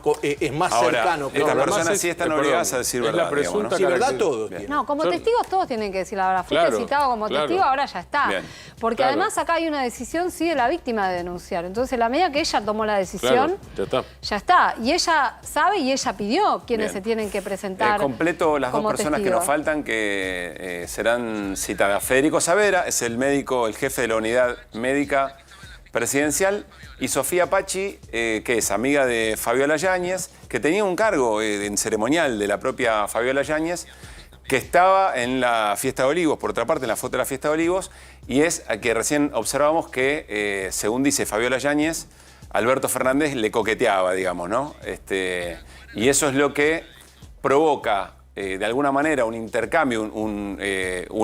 Ahora, cercano. estas Pero personas además sí están obligadas a decir es verdad. la presunta digamos, ¿no? Sí, verdad, característica. todos Bien. tienen. No, como testigos todos tienen que decir la verdad. Fuiste Claro, citado como claro. testigo, ahora ya está. Bien. Porque Claro. además acá hay una decisión, sí, de la víctima de denunciar. Entonces, en la medida que ella tomó la decisión, Claro, ya está. Y ella sabe y ella pidió quienes Bien. se tienen que presentar. Completo las dos como personas que testigo. nos faltan que serán citadas. Federico Savera es el médico, el jefe de la unidad médica presidencial, y Sofía Pachi, que es amiga de Fabiola Yáñez, que tenía un cargo en ceremonial de la propia Fabiola Yáñez, que estaba en la Fiesta de Olivos, por otra parte, en la foto de la Fiesta de Olivos, y es a que recién observamos que, según dice Fabiola Yáñez, Alberto Fernández le coqueteaba, digamos, ¿no? Y eso es lo que provoca, de alguna manera, un intercambio, un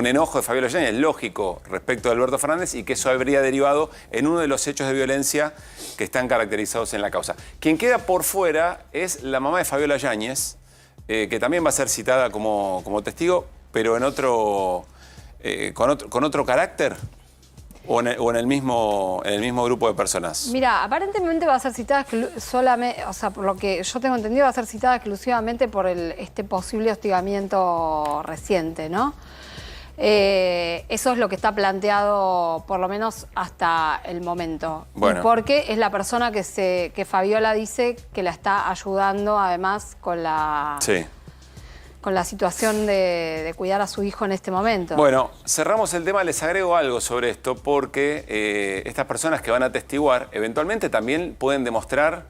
enojo de Fabiola Yáñez, lógico, respecto de Alberto Fernández, y que eso habría derivado en uno de los hechos de violencia que están caracterizados en la causa. Quien queda por fuera es la mamá de Fabiola Yáñez, que también va a ser citada como testigo, pero en con otro carácter, o en el mismo grupo de personas. Mira, aparentemente va a ser citada solamente, o sea, por lo que yo tengo entendido, va a ser citada exclusivamente por este posible hostigamiento reciente, ¿no? Eso es lo que está planteado, por lo menos hasta el momento. Bueno. Y porque es la persona que Fabiola dice que la está ayudando, además, con la situación de cuidar a su hijo en este momento. Bueno, cerramos el tema, les agrego algo sobre esto, porque estas personas que van a atestiguar eventualmente también pueden demostrar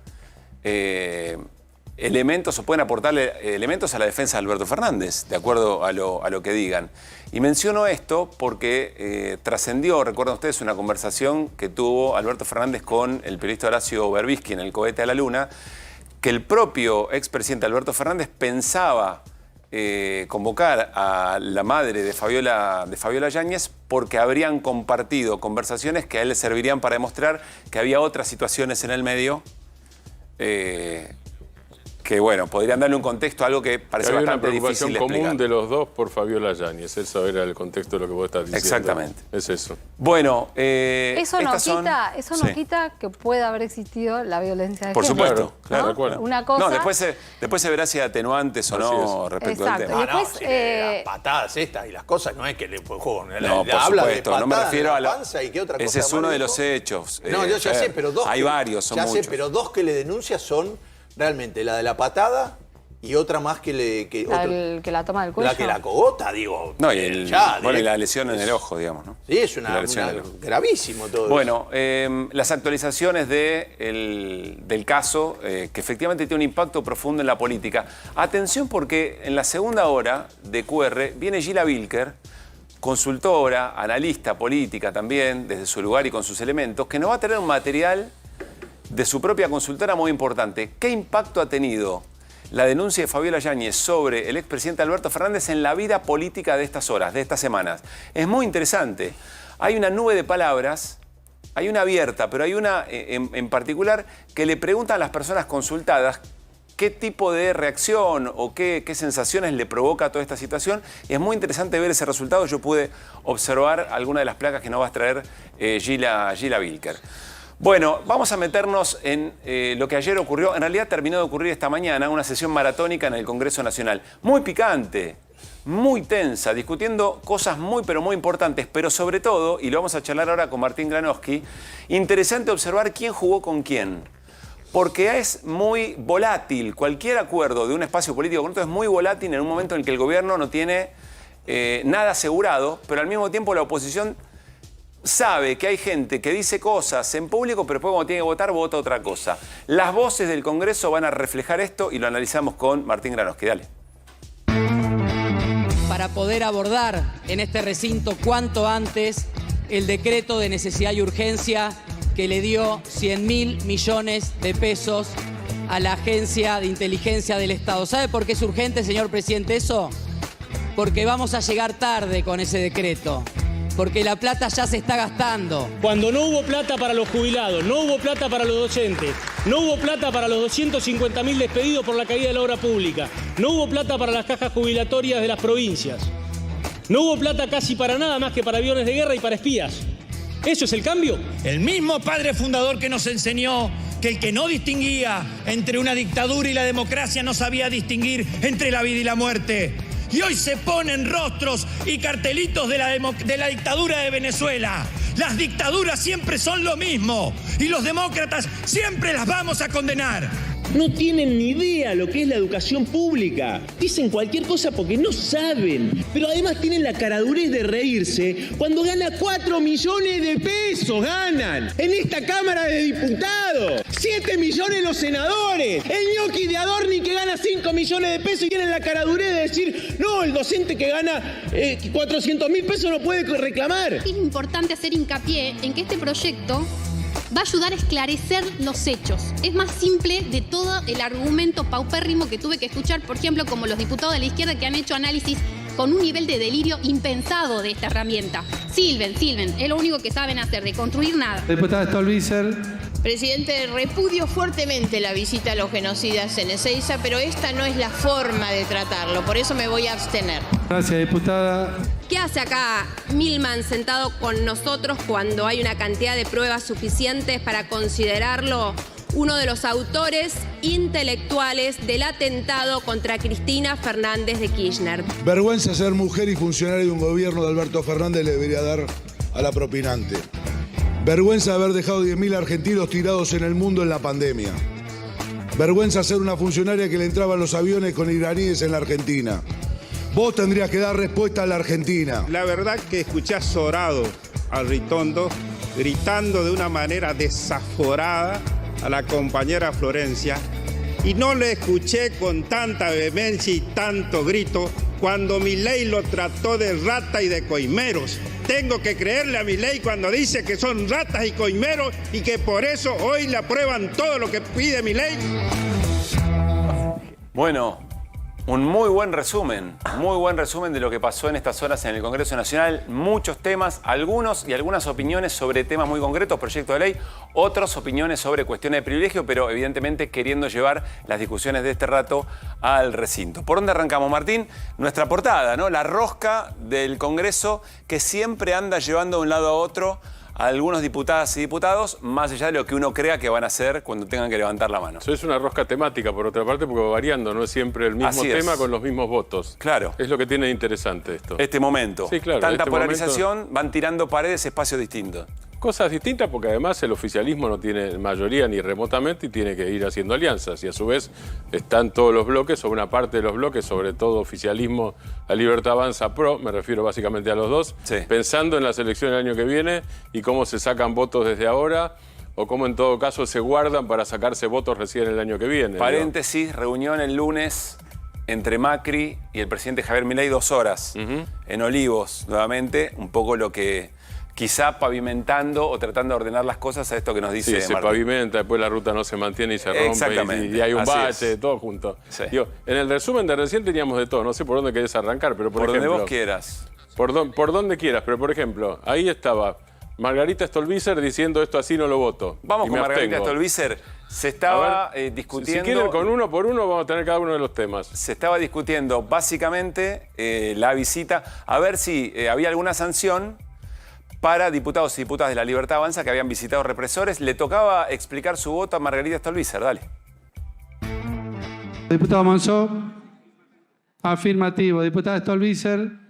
elementos o pueden aportarle elementos a la defensa de Alberto Fernández, de acuerdo a lo que digan. Y menciono esto porque trascendió, recuerdan ustedes, una conversación que tuvo Alberto Fernández con el periodista Horacio Berbisky en el Cohete a la Luna, que el propio expresidente Alberto Fernández pensaba convocar a la madre de Fabiola Yáñez porque habrían compartido conversaciones que a él le servirían para demostrar que había otras situaciones en el medio que, bueno, podrían darle un contexto a algo que parece Había una bastante preocupación difícil de común explicar. de los dos por Fabiola Yáñez. Eso era el contexto de lo que vos estás diciendo. Exactamente. Es eso. Bueno, Eso no Sí. quita que pueda haber existido la violencia de Por género. supuesto, claro. Tal cual. Una cosa... No, después se verá si hay atenuantes o Así no es. respecto Exacto. al tema. No, Después, si las patadas estas y las cosas, no es que le juego. No, por habla de supuesto, no me patadas refiero en a la la... panza y qué otra cosa Ese es más uno de dijo. los hechos. No, yo ya sé, pero dos. Hay varios, son ya muchos. sé, pero dos que le denuncia son realmente la de la patada y otra más que le. Que que la toma del cuello. la que la cogota, digo. No, y ya, la lesión en el ojo, digamos, ¿no? Sí, es La lesión en el ojo. gravísimo todo Bueno, las actualizaciones del caso, que efectivamente tiene un impacto profundo en la política. Atención porque en la segunda hora de QR viene Gila Vilker, consultora, analista política también, desde su lugar y con sus elementos, que nos va a tener un material de su propia consultora muy importante. ¿Qué impacto ha tenido la denuncia de Fabiola Yáñez sobre el expresidente Alberto Fernández en la vida política de estas horas, de estas semanas? Es muy interesante. Hay una nube de palabras, hay una abierta, pero hay una en particular que le preguntan a las personas consultadas qué tipo de reacción o qué sensaciones le provoca toda esta situación. Y es muy interesante ver ese resultado. Yo pude observar algunas de las placas que nos va a traer Gila Wilker. Bueno, vamos a meternos en lo que ayer ocurrió. En realidad terminó de ocurrir esta mañana, una sesión maratónica en el Congreso Nacional. Muy picante, muy tensa, discutiendo cosas muy pero muy importantes, pero sobre todo, y lo vamos a charlar ahora con Martín Granowski, interesante observar quién jugó con quién. Porque es muy volátil, cualquier acuerdo de un espacio político con otro es muy volátil en un momento en el que el gobierno no tiene nada asegurado, pero al mismo tiempo la oposición sabe que hay gente que dice cosas en público, pero después cuando tiene que votar, vota otra cosa. Las voces del Congreso van a reflejar esto y lo analizamos con Martín Granowski. Dale. Para poder abordar en este recinto cuanto antes el decreto de necesidad y urgencia que le dio 100.000 millones de pesos a la Agencia de Inteligencia del Estado. ¿Sabe por qué es urgente, señor presidente, eso? Porque vamos a llegar tarde con ese decreto. Porque la plata ya se está gastando. Cuando no hubo plata para los jubilados, no hubo plata para los docentes, no hubo plata para los 250.000 despedidos por la caída de la obra pública, no hubo plata para las cajas jubilatorias de las provincias, no hubo plata casi para nada más que para aviones de guerra y para espías. ¿Eso es el cambio? El mismo padre fundador que nos enseñó que el que no distinguía entre una dictadura y la democracia no sabía distinguir entre la vida y la muerte. Y hoy se ponen rostros y cartelitos de la dictadura de Venezuela. Las dictaduras siempre son lo mismo y los demócratas siempre las vamos a condenar. No tienen ni idea lo que es la educación pública. Dicen cualquier cosa porque no saben. Pero además tienen la caradurez de reírse cuando gana 4 millones de pesos. Ganan en esta Cámara de Diputados. 7 millones los senadores. El ñoqui de Adorni que gana 5 millones de pesos y tienen la caradurez de decir, no, el docente que gana 400.000 pesos no puede reclamar. Es importante hacer hincapié en que este proyecto va a ayudar a esclarecer los hechos. Es más simple de todo el argumento paupérrimo que tuve que escuchar, por ejemplo, como los diputados de la izquierda que han hecho análisis con un nivel de delirio impensado de esta herramienta. Silven, es lo único que saben hacer, de construir nada. Diputada Stolbizer. Presidente, repudio fuertemente la visita a los genocidas en Ezeiza, pero esta no es la forma de tratarlo, por eso me voy a abstener. Gracias, diputada. ¿Qué hace acá Milman sentado con nosotros cuando hay una cantidad de pruebas suficientes para considerarlo uno de los autores intelectuales del atentado contra Cristina Fernández de Kirchner? Vergüenza ser mujer y funcionario de un gobierno de Alberto Fernández le debería dar a la propinante. Vergüenza haber dejado 10.000 argentinos tirados en el mundo en la pandemia. Vergüenza ser una funcionaria que le entraban los aviones con iraníes en la Argentina. Vos tendrías que dar respuesta a la Argentina. La verdad que escuché azorado al Ritondo gritando de una manera desaforada a la compañera Florencia y no le escuché con tanta vehemencia y tanto grito cuando Milei lo trató de rata y de coimeros. Tengo que creerle a Milei cuando dice que son ratas y coimeros y que por eso hoy le aprueban todo lo que pide Milei. Bueno, un muy buen resumen de lo que pasó en estas horas en el Congreso Nacional. Muchos temas, algunos y algunas opiniones sobre temas muy concretos, proyecto de ley, otras opiniones sobre cuestiones de privilegio, pero evidentemente queriendo llevar las discusiones de este rato al recinto. ¿Por dónde arrancamos, Martín? Nuestra portada, ¿no? La rosca del Congreso que siempre anda llevando de un lado a otro a algunos diputadas y diputados, más allá de lo que uno crea que van a hacer cuando tengan que levantar la mano. Eso es una rosca temática, por otra parte, porque va variando, no es siempre el mismo tema con los mismos votos. Claro. Es lo que tiene de interesante esto. Este momento. Sí, claro. Tanta polarización, van tirando paredes, espacios distintos. Cosas distintas porque además el oficialismo no tiene mayoría ni remotamente y tiene que ir haciendo alianzas. Y a su vez están todos los bloques, o una parte de los bloques, sobre todo oficialismo, La Libertad Avanza Pro, me refiero básicamente a los dos, pensando en las elecciones del año que viene y cómo se sacan votos desde ahora o cómo en todo caso se guardan para sacarse votos recién el año que viene. Paréntesis, reunión el lunes entre Macri y el presidente Javier Milei, 2 horas, en Olivos, nuevamente, un poco lo que quizá pavimentando o tratando de ordenar las cosas a esto que nos dice Martín. Se pavimenta, después la ruta no se mantiene y se rompe y hay un bache, todo junto. Sí. Digo, en el resumen de recién teníamos de todo, no sé por dónde querés arrancar, pero por ejemplo... donde vos quieras. Por donde quieras, pero por ejemplo, ahí estaba Margarita Stolbizer diciendo esto así no lo voto. Vamos y con me Margarita abstengo. Stolbizer. Se estaba discutiendo... Si quieren con uno por uno vamos a tener cada uno de los temas. Se estaba discutiendo básicamente la visita, a ver si había alguna sanción para diputados y diputadas de la Libertad Avanza que habían visitado represores. Le tocaba explicar su voto a Margarita Stolbizer. Dale. Diputado Monzó. Afirmativo. Diputada Stolbizer.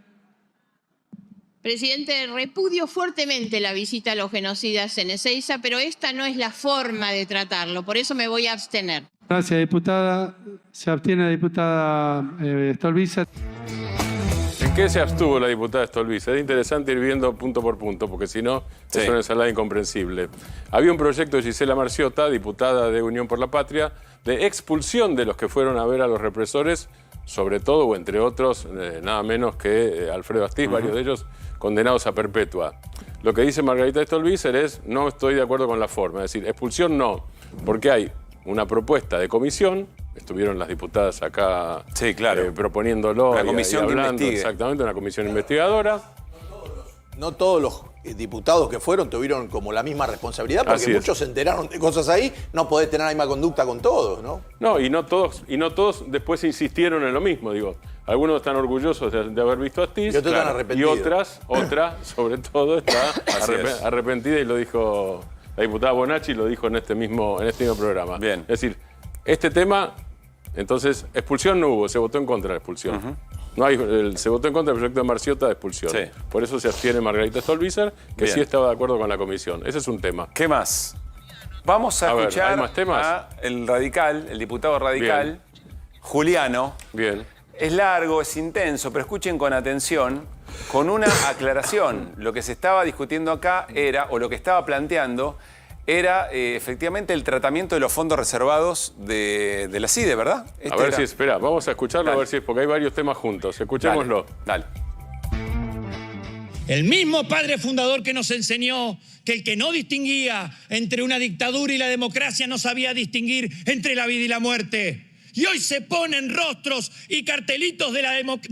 Presidente, repudio fuertemente la visita a los genocidas en Ezeiza, pero esta no es la forma de tratarlo, por eso me voy a abstener. Gracias, diputada. Se abstiene la diputada Stolbizer. ¿En qué se abstuvo la diputada Stolbizer? Es interesante ir viendo punto por punto, porque si no, es una ensalada incomprensible. Había un proyecto de Gisela Marciota, diputada de Unión por la Patria, de expulsión de los que fueron a ver a los represores, sobre todo, o entre otros, nada menos que Alfredo Astiz, varios de ellos condenados a perpetua. Lo que dice Margarita Stolbizer es, no estoy de acuerdo con la forma, es decir, expulsión no, porque hay una propuesta de comisión, estuvieron las diputadas acá proponiéndolo una comisión y hablando, que investigue. exactamente, una comisión investigadora. No todos los diputados que fueron tuvieron como la misma responsabilidad, porque Así es. muchos se enteraron de cosas ahí, no podés tener la misma conducta con todos, ¿no? No, y no todos después insistieron en lo mismo, digo. Algunos están orgullosos de haber visto a Astiz. Y otros están y arrepentidos. otra, sobre todo, está es. arrepentida y lo dijo la diputada Bonacci, lo dijo en este mismo programa. Bien. Es decir, este tema, entonces, expulsión no hubo, se votó en contra de la expulsión. No hay, se votó en contra del proyecto de Marciota de expulsión. Sí. Por eso se abstiene Margarita Stolbizer, que Bien. sí estaba de acuerdo con la comisión. Ese es un tema. ¿Qué más? Vamos a ver, escuchar ¿hay más temas? a el radical, el diputado radical, Juliano. Bien. Es largo, es intenso, pero escuchen con atención, con una aclaración. Lo que se estaba discutiendo acá era, o lo que estaba planteando, era efectivamente el tratamiento de los fondos reservados de la CIDE, ¿verdad? A ver si, espera, vamos a escucharlo, Dale. a ver si es, porque hay varios temas juntos. Escuchémoslo. Dale. El mismo padre fundador que nos enseñó que el que no distinguía entre una dictadura y la democracia no sabía distinguir entre la vida y la muerte. Y hoy se ponen rostros y cartelitos de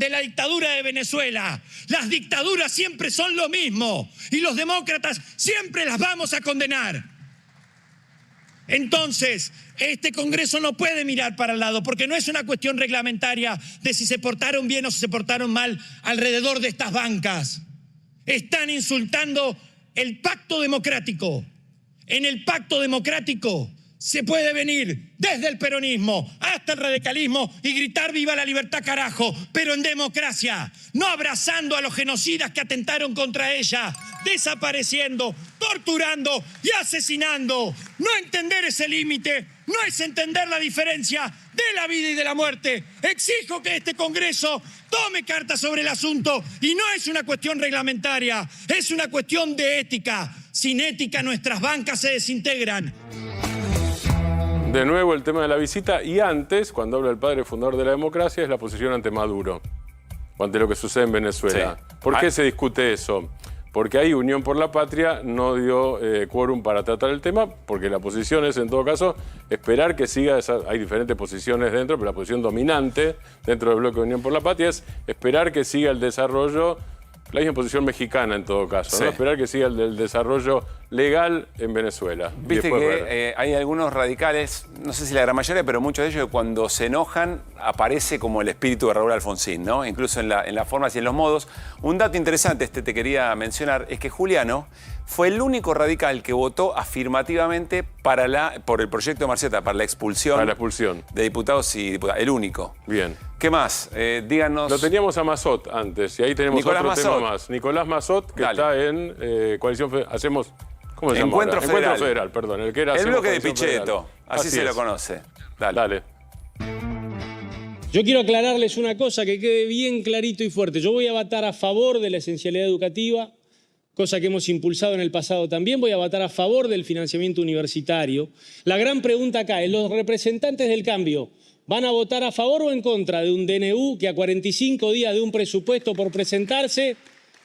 la dictadura de Venezuela. Las dictaduras siempre son lo mismo y los demócratas siempre las vamos a condenar. Entonces, este Congreso no puede mirar para el lado, porque no es una cuestión reglamentaria de si se portaron bien o si se portaron mal alrededor de estas bancas. Están insultando el pacto democrático. En el pacto democrático se puede venir desde el peronismo hasta el radicalismo y gritar viva la libertad, carajo, pero en democracia, no abrazando a los genocidas que atentaron contra ella, desapareciendo, torturando y asesinando. No entender ese límite no es entender la diferencia de la vida y de la muerte. Exijo que este Congreso tome cartas sobre el asunto y no es una cuestión reglamentaria, es una cuestión de ética. Sin ética nuestras bancas se desintegran. De nuevo el tema de la visita y antes, cuando habla el padre fundador de la democracia, es la posición ante Maduro o ante lo que sucede en Venezuela. Sí. ¿Por qué se discute eso? Porque ahí Unión por la Patria no dio quórum para tratar el tema, porque la posición es, en todo caso, esperar que siga hay diferentes posiciones dentro, pero la posición dominante dentro del bloque de Unión por la Patria es esperar que siga el desarrollo, la misma posición mexicana en todo caso, Sí. ¿no? Esperar que siga el desarrollo legal en Venezuela. Y Viste después ver. que hay algunos radicales, no sé si la gran mayoría, pero muchos de ellos que cuando se enojan aparece como el espíritu de Raúl Alfonsín, ¿no? Incluso en las formas y en los modos. Un dato interesante, te quería mencionar, es que Juliano fue el único radical que votó afirmativamente por el proyecto de Marciota, para la expulsión de diputados y diputadas. El único. Bien. ¿Qué más? Díganos. Lo teníamos a Mazot antes, y ahí tenemos Nicolás otro Mazot. tema más. Nicolás Mazot, que Dale. está en Coalición Federal. Hacemos, ¿cómo se llama Encuentro ahora? Federal. Encuentro Federal, perdón. El que era El Hacemos bloque de Coalición Pichetto, Federal. así se lo es. conoce. Dale. Yo quiero aclararles una cosa que quede bien clarito y fuerte. Yo voy a votar a favor de la esencialidad educativa, cosa que hemos impulsado en el pasado también. Voy a votar a favor del financiamiento universitario. La gran pregunta acá es, ¿los representantes del cambio van a votar a favor o en contra de un DNU que a 45 días de un presupuesto por presentarse,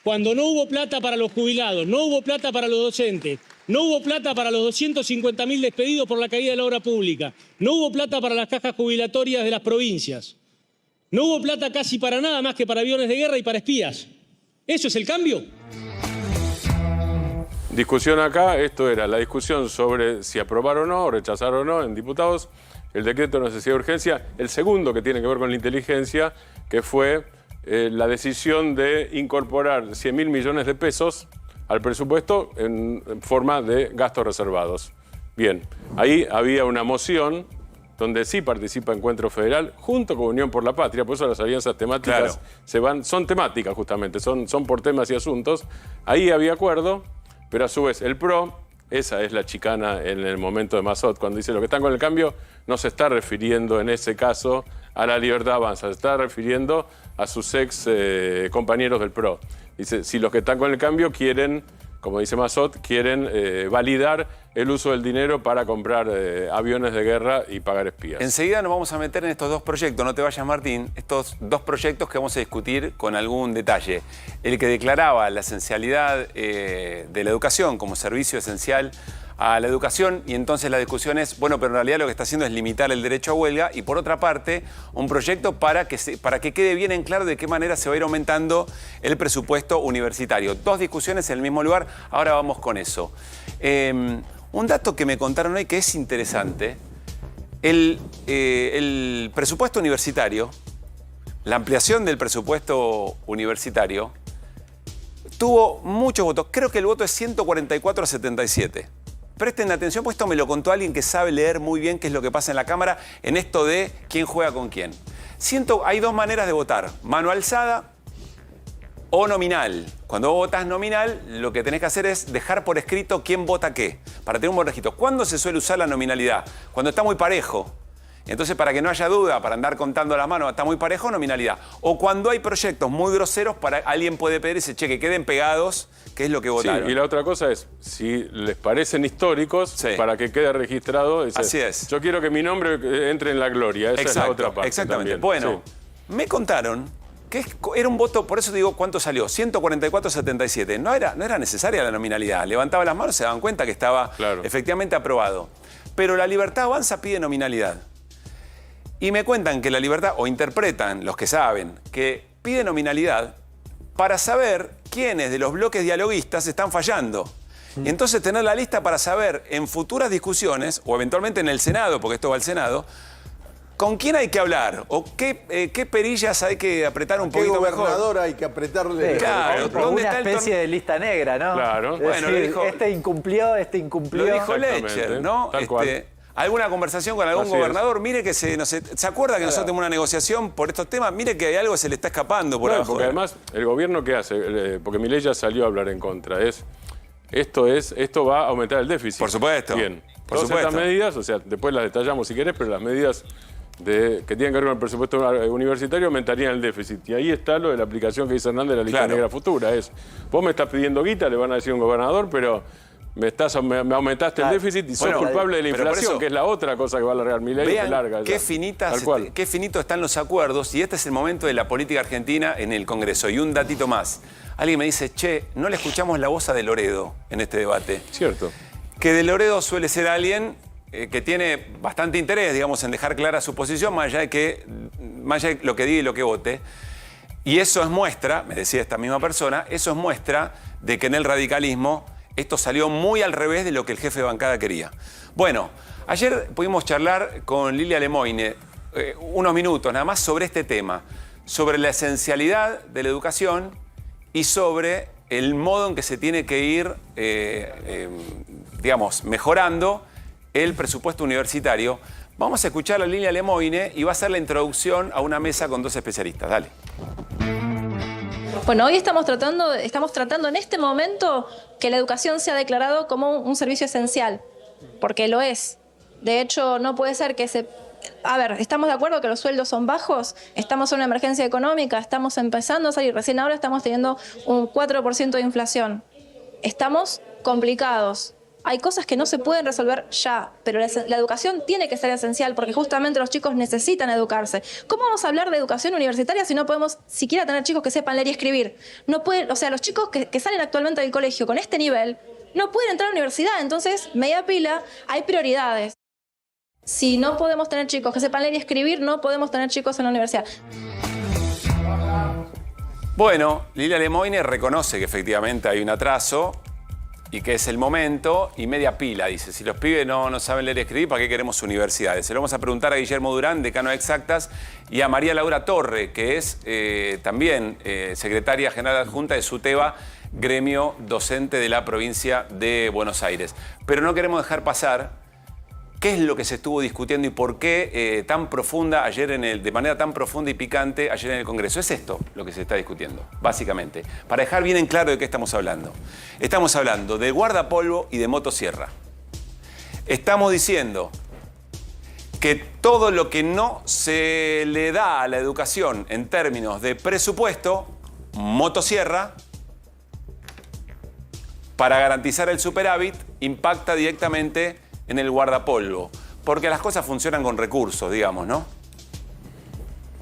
cuando no hubo plata para los jubilados, no hubo plata para los docentes, no hubo plata para los 250.000 despedidos por la caída de la obra pública, no hubo plata para las cajas jubilatorias de las provincias, no hubo plata casi para nada más que para aviones de guerra y para espías? ¿Eso es el cambio? discusión acá, esto era la discusión sobre si aprobar o no, o rechazar o no en diputados el decreto de necesidad de urgencia. El segundo, que tiene que ver con la inteligencia, que fue la decisión de incorporar 100.000 millones de pesos al presupuesto en forma de gastos reservados. Bien, ahí había una moción donde sí participa Encuentro Federal junto con Unión por la Patria, por eso las alianzas temáticas son temáticas justamente, son por temas y asuntos. Ahí había acuerdo, pero a su vez el PRO, esa es la chicana en el momento de Massot, cuando dice lo que están con el cambio, no se está refiriendo en ese caso a la Libertad Avanza, se está refiriendo a sus ex compañeros del PRO. Dice, si los que están con el cambio quieren, como dice Massot, quieren validar el uso del dinero para comprar aviones de guerra y pagar espías. Enseguida nos vamos a meter en estos dos proyectos, no te vayas Martín, estos dos proyectos que vamos a discutir con algún detalle. El que declaraba la esencialidad de la educación como servicio esencial a la educación, y entonces la discusión es, bueno, pero en realidad lo que está haciendo es limitar el derecho a huelga, y por otra parte, un proyecto para que quede bien en claro de qué manera se va a ir aumentando el presupuesto universitario. Dos discusiones en el mismo lugar, ahora vamos con eso. Un dato que me contaron hoy que es interesante, el presupuesto universitario, la ampliación del presupuesto universitario, tuvo muchos votos, creo que el voto es 144-77. Presten atención, pues esto me lo contó alguien que sabe leer muy bien qué es lo que pasa en la Cámara en esto de quién juega con quién. Hay dos maneras de votar, mano alzada o nominal. Cuando vos votás nominal, lo que tenés que hacer es dejar por escrito quién vota qué, para tener un buen registro. ¿Cuándo se suele usar la nominalidad? Cuando está muy parejo. Entonces, para que no haya duda, para andar contando las manos, está muy parejo, nominalidad. O cuando hay proyectos muy groseros, alguien puede pedir ese cheque, queden pegados, que es lo que votaron. Sí, y la otra cosa es, si les parecen históricos, para que quede registrado. Así es. Yo quiero que mi nombre entre en la gloria, esa es la otra parte. Exactamente. También. Bueno, me contaron que era un voto, por eso digo cuánto salió, 144-77. No era necesaria la nominalidad. Levantaba las manos, se daban cuenta que estaba efectivamente aprobado. Pero la Libertad Avanza pide nominalidad. Y me cuentan que la Libertad, o interpretan los que saben, que pide nominalidad para saber quiénes de los bloques dialoguistas están fallando. Y entonces tener la lista para saber en futuras discusiones, o eventualmente en el Senado, porque esto va al Senado, con quién hay que hablar, o qué perillas hay que apretar un poquito mejor. ¿Qué gobernador hay que apretarle? Claro, ¿dónde una especie de lista negra, ¿no? Claro. Bueno, lo dijo, este incumplió. Lo dijo Lecher, ¿no? Tal cual. ¿Alguna conversación con algún gobernador? Mire que ¿se acuerda que nosotros tenemos una negociación por estos temas? Mire que hay algo que se le está escapando por abajo. Porque además, el gobierno, ¿qué hace? Porque Milei ya salió a hablar en contra. Esto va a aumentar el déficit. Por supuesto. Bien. Por Todas estas medidas, o sea, después las detallamos si querés, pero las medidas que tienen que ver con el presupuesto universitario aumentarían el déficit. Y ahí está lo de la aplicación que dice Hernández de la lista negra futura. Vos me estás pidiendo guita, le van a decir a un gobernador, pero me aumentaste el déficit y sos culpable de la inflación, que es la otra cosa que va a alargar Milei. Vean qué finitos están los acuerdos, y este es el momento de la política argentina en el Congreso. Y un datito más. Alguien me dice, che, no le escuchamos la voz a De Loredo en este debate. Cierto. Que De Loredo suele ser alguien que tiene bastante interés, digamos, en dejar clara su posición, más allá de lo que diga y lo que vote. Y eso es muestra, me decía esta misma persona, eso es muestra de que en el radicalismo esto salió muy al revés de lo que el jefe de bancada quería. Bueno, ayer pudimos charlar con Lilia Lemoine unos minutos nada más sobre este tema, sobre la esencialidad de la educación y sobre el modo en que se tiene que ir, mejorando el presupuesto universitario. Vamos a escuchar a Lilia Lemoine y va a hacer la introducción a una mesa con dos especialistas. Dale. Bueno, hoy estamos tratando en este momento que la educación sea declarado como un servicio esencial, porque lo es. De hecho, no puede ser que estamos de acuerdo que los sueldos son bajos, estamos en una emergencia económica, estamos empezando a salir, recién ahora estamos teniendo un 4% de inflación. Estamos complicados. Hay cosas que no se pueden resolver ya, pero la educación tiene que ser esencial porque justamente los chicos necesitan educarse. ¿Cómo vamos a hablar de educación universitaria si no podemos siquiera tener chicos que sepan leer y escribir? No pueden, los chicos que salen actualmente del colegio con este nivel no pueden entrar a la universidad, entonces, media pila, hay prioridades. Si no podemos tener chicos que sepan leer y escribir, no podemos tener chicos en la universidad. Bueno, Lilia Lemoine reconoce que efectivamente hay un atraso. y que es el momento, y media pila, dice. Si los pibes no saben leer y escribir, ¿para qué queremos universidades? Se lo vamos a preguntar a Guillermo Durán, decano de Exactas, y a María Laura Torre, que es también secretaria general adjunta de SUTEBA, gremio docente de la provincia de Buenos Aires. Pero no queremos dejar pasar qué es lo que se estuvo discutiendo y por qué tan profunda de manera tan profunda y picante ayer en el Congreso. Es esto lo que se está discutiendo, básicamente. Para dejar bien en claro de qué estamos hablando. Estamos hablando de guardapolvo y de motosierra. Estamos diciendo que todo lo que no se le da a la educación en términos de presupuesto, motosierra, para garantizar el superávit, impacta directamente en el guardapolvo, porque las cosas funcionan con recursos, digamos, ¿no?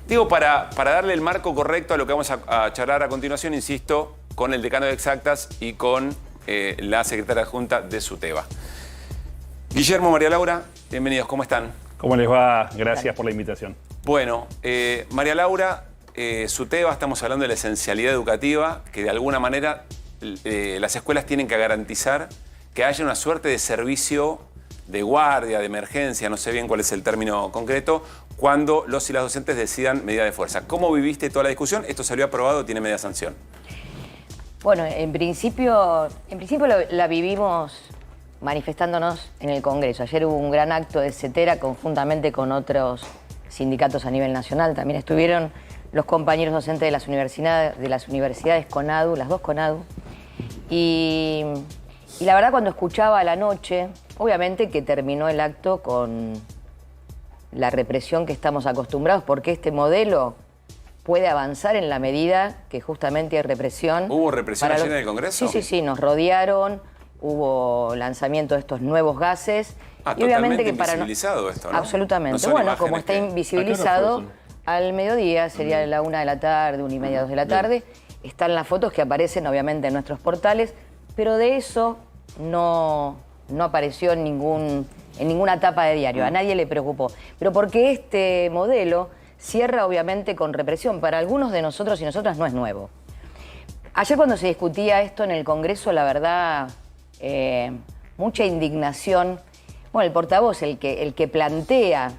Digo, para darle el marco correcto a lo que vamos a charlar a continuación, insisto, con el decano de Exactas y con la secretaria adjunta de SUTEBA. Guillermo, María Laura, bienvenidos, ¿cómo están? ¿Cómo les va? Gracias por la invitación. Bueno, María Laura, SUTEBA, estamos hablando de la esencialidad educativa, que de alguna manera las escuelas tienen que garantizar que haya una suerte de servicio de guardia, de emergencia, no sé bien cuál es el término concreto, cuando los y las docentes decidan medida de fuerza. ¿Cómo viviste toda la discusión? ¿Esto salió aprobado o tiene media sanción? Bueno, en principio la vivimos manifestándonos en el Congreso. Ayer hubo un gran acto de CETERA conjuntamente con otros sindicatos a nivel nacional. También estuvieron los compañeros docentes de las universidades CONADU, las dos CONADU. Y la verdad, cuando escuchaba a la noche, obviamente que terminó el acto con la represión que estamos acostumbrados, porque este modelo puede avanzar en la medida que justamente hay represión. ¿Hubo represión ayer en el Congreso? Sí, nos rodearon, hubo lanzamiento de estos nuevos gases. Y obviamente que invisibilizado esto, ¿no? Absolutamente. No bueno, como está invisibilizado, al mediodía, sería la 1 de la tarde, 1:30, 2 de la tarde, están las fotos que aparecen obviamente en nuestros portales, pero de eso no apareció en ninguna tapa de diario, a nadie le preocupó. Pero porque este modelo cierra obviamente con represión. Para algunos de nosotros y nosotras no es nuevo. Ayer cuando se discutía esto en el Congreso, la verdad, mucha indignación. Bueno, el portavoz, el que plantea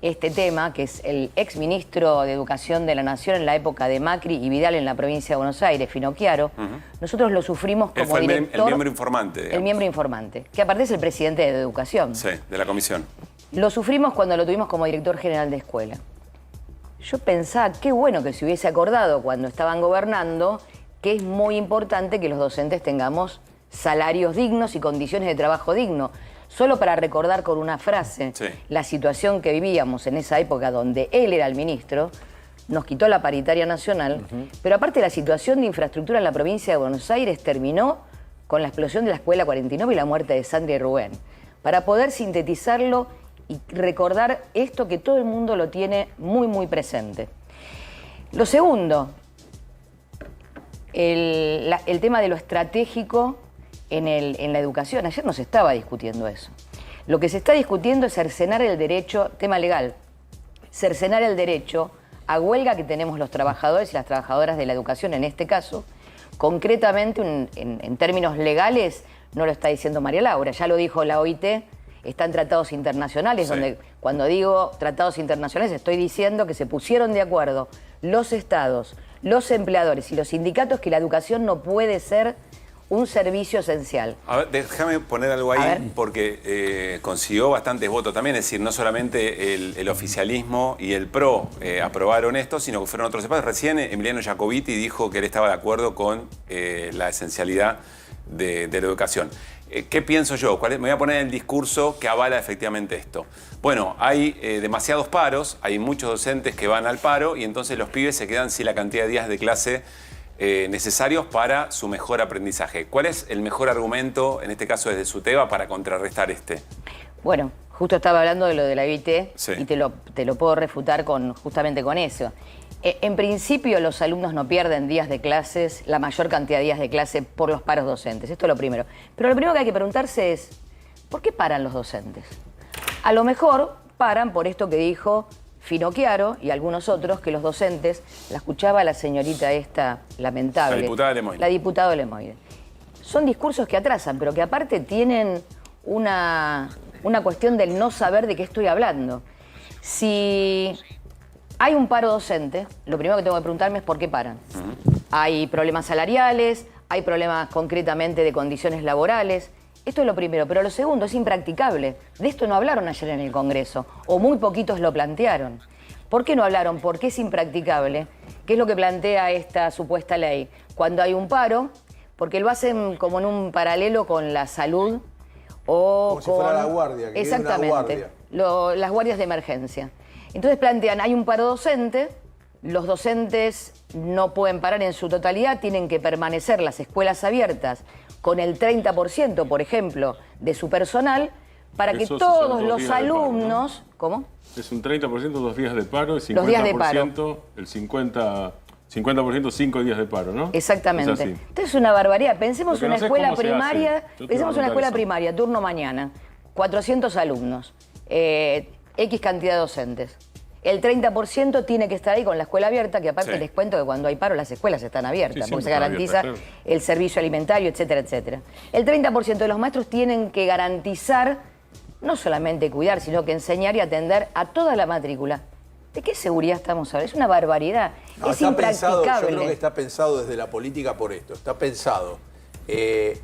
este tema, que es el exministro de Educación de la Nación en la época de Macri y Vidal en la provincia de Buenos Aires, Finocchiaro, nosotros lo sufrimos como director. El miembro informante, digamos. El miembro informante, que aparte es el presidente de Educación. Sí, de la comisión. Lo sufrimos cuando lo tuvimos como director general de escuela. Yo pensaba, qué bueno que se hubiese acordado cuando estaban gobernando, que es muy importante que los docentes tengamos salarios dignos y condiciones de trabajo digno. Solo para recordar con una frase la situación que vivíamos en esa época donde él era el ministro, nos quitó la paritaria nacional, pero aparte la situación de infraestructura en la provincia de Buenos Aires terminó con la explosión de la Escuela 49 y la muerte de Sandra y Rubén. Para poder sintetizarlo y recordar esto que todo el mundo lo tiene muy, muy presente. Lo segundo, el tema de lo estratégico en la educación. Ayer no se estaba discutiendo eso. Lo que se está discutiendo es cercenar el derecho, tema legal, cercenar el derecho a huelga que tenemos los trabajadores y las trabajadoras de la educación, en este caso. Concretamente, en términos legales, no lo está diciendo María Laura, ya lo dijo la OIT, están tratados internacionales, donde cuando digo tratados internacionales estoy diciendo que se pusieron de acuerdo los estados, los empleadores y los sindicatos que la educación no puede ser un servicio esencial. A ver, déjame poner algo ahí, porque consiguió bastantes votos también. Es decir, no solamente el oficialismo y el PRO aprobaron esto, sino que fueron otros espacios. Recién Emiliano Jacobiti dijo que él estaba de acuerdo con la esencialidad de la educación. ¿Qué pienso yo? Me voy a poner el discurso que avala efectivamente esto. Bueno, hay demasiados paros, hay muchos docentes que van al paro y entonces los pibes se quedan sin la cantidad de días de clase necesarios para su mejor aprendizaje. ¿Cuál es el mejor argumento, en este caso desde SUTEBA, para contrarrestar este? Bueno, justo estaba hablando de lo de la OIT y te lo puedo refutar justamente con eso. En principio, los alumnos no pierden días de clases, la mayor cantidad de días de clase por los paros docentes. Esto es lo primero. Pero lo primero que hay que preguntarse es, ¿por qué paran los docentes? A lo mejor paran por esto que dijo Finocchiaro y algunos otros, que los docentes, la escuchaba la señorita esta lamentable. La diputada Lemoyne. La diputada Lemoyne. son discursos que atrasan, pero que aparte tienen una cuestión del no saber de qué estoy hablando. Si hay un paro docente, lo primero que tengo que preguntarme es por qué paran. Hay problemas salariales, hay problemas concretamente de condiciones laborales. Esto es lo primero, pero lo segundo es impracticable. De esto no hablaron ayer en el Congreso, o muy poquitos lo plantearon. ¿Por qué no hablaron? Porque es impracticable. ¿Qué es lo que plantea esta supuesta ley? Cuando hay un paro, porque lo hacen como en un paralelo con la salud o como si fuera la guardia. Que exactamente, las guardias de emergencia. Entonces plantean, hay un paro docente, los docentes no pueden parar en su totalidad, tienen que permanecer las escuelas abiertas con el 30%, por ejemplo, de su personal, para que todos los alumnos... Paro, ¿no? ¿Cómo? Es un 30% 2 días de paro, el 50% los días de paro. El 50% 5 días de paro, ¿no? Exactamente. Es así. Entonces es una barbaridad. Pensemos una escuela primaria, primaria, primaria, turno mañana, 400 alumnos, X cantidad de docentes. El 30% tiene que estar ahí con la escuela abierta, que aparte les cuento que cuando hay paro las escuelas están abiertas, porque se garantiza el servicio alimentario, etcétera, etcétera. El 30% de los maestros tienen que garantizar, no solamente cuidar, sino que enseñar y atender a toda la matrícula. ¿De qué seguridad estamos hablando? Es una barbaridad. No, es impracticable. Yo creo que está pensado desde la política por esto. Está pensado,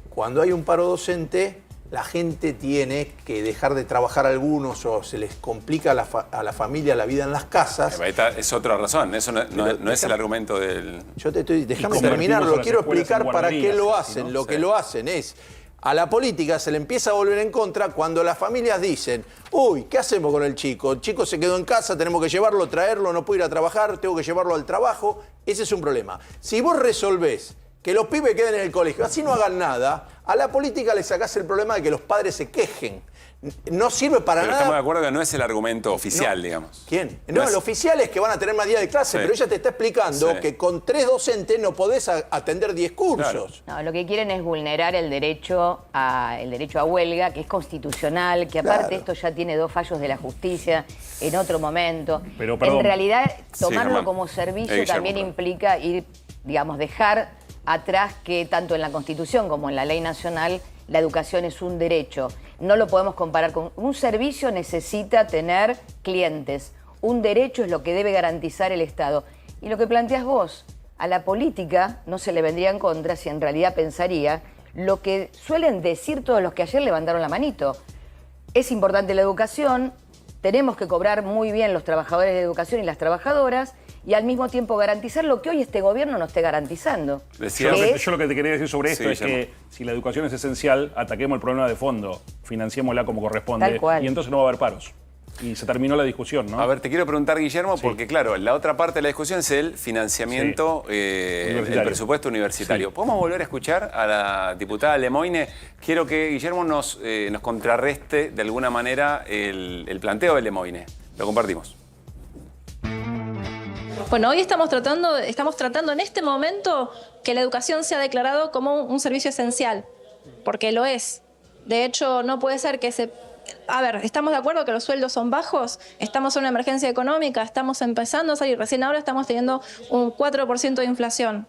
cuando hay un paro docente, la gente tiene que dejar de trabajar algunos o se les complica a la familia la vida en las casas. Es otra razón, eso no es el argumento del... Déjame terminar, lo quiero explicar para qué lo hacen. Lo que lo hacen es, a la política se le empieza a volver en contra cuando las familias dicen, uy, ¿qué hacemos con el chico? El chico se quedó en casa, tenemos que llevarlo, traerlo, no puede ir a trabajar, tengo que llevarlo al trabajo. Ese es un problema. Si vos resolvés que los pibes queden en el colegio, así no hagan nada, a la política le sacás el problema de que los padres se quejen. No sirve para nada. Estamos de acuerdo que no es el argumento oficial, digamos. ¿Quién? No, el oficial es que van a tener más días de clase, pero ella te está explicando que con 3 docentes no podés atender 10 cursos. Claro. No, lo que quieren es vulnerar el derecho a huelga, que es constitucional, que aparte esto ya tiene 2 fallos de la justicia en otro momento. Pero, en realidad, tomarlo como servicio también implica dejar atrás que tanto en la Constitución como en la ley nacional la educación es un derecho. No lo podemos comparar con... Un servicio necesita tener clientes. Un derecho es lo que debe garantizar el Estado. Y lo que planteas vos, a la política no se le vendría en contra si en realidad pensaría lo que suelen decir todos los que ayer levantaron la manito. Es importante la educación, tenemos que cobrar muy bien los trabajadores de educación y las trabajadoras, y al mismo tiempo garantizar lo que hoy este gobierno no esté garantizando. Yo lo que te quería decir sobre esto es que si la educación es esencial, ataquemos el problema de fondo, financiémosla como corresponde, Tal cual. Y entonces no va a haber paros. Y se terminó la discusión, ¿no? A ver, te quiero preguntar, Guillermo, porque claro, la otra parte de la discusión es el financiamiento, el presupuesto universitario. ¿Podemos volver a escuchar a la diputada Lemoine? Quiero que Guillermo nos contrarreste de alguna manera el planteo de Lemoine. Lo compartimos. Bueno, hoy estamos tratando en este momento que la educación sea declarado como un servicio esencial, porque lo es. De hecho, no puede ser que A ver, estamos de acuerdo que los sueldos son bajos, estamos en una emergencia económica, estamos empezando a salir, recién ahora estamos teniendo un 4% de inflación.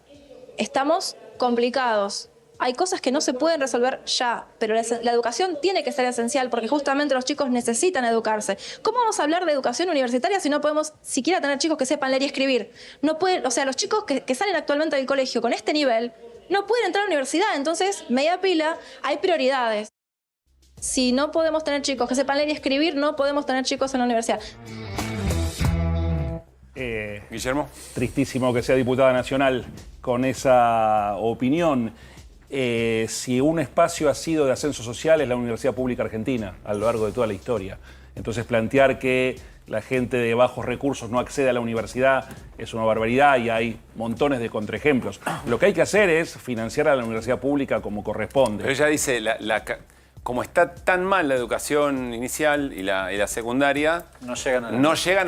Estamos complicados. Hay cosas que no se pueden resolver ya, pero la educación tiene que ser esencial porque justamente los chicos necesitan educarse. ¿Cómo vamos a hablar de educación universitaria si no podemos siquiera tener chicos que sepan leer y escribir? No pueden, o sea, los chicos que salen actualmente del colegio con este nivel no pueden entrar a la universidad, entonces, media pila, hay prioridades. Si no podemos tener chicos que sepan leer y escribir, no podemos tener chicos en la universidad. Guillermo. Tristísimo que sea diputada nacional con esa opinión. Si un espacio ha sido de ascenso social es la Universidad Pública Argentina a lo largo de toda la historia. Entonces plantear que la gente de bajos recursos no accede a la universidad es una barbaridad y hay montones de contraejemplos. Lo que hay que hacer es financiar a la universidad pública como corresponde. Pero ella dice, como está tan mal la educación inicial y la secundaria, no llegan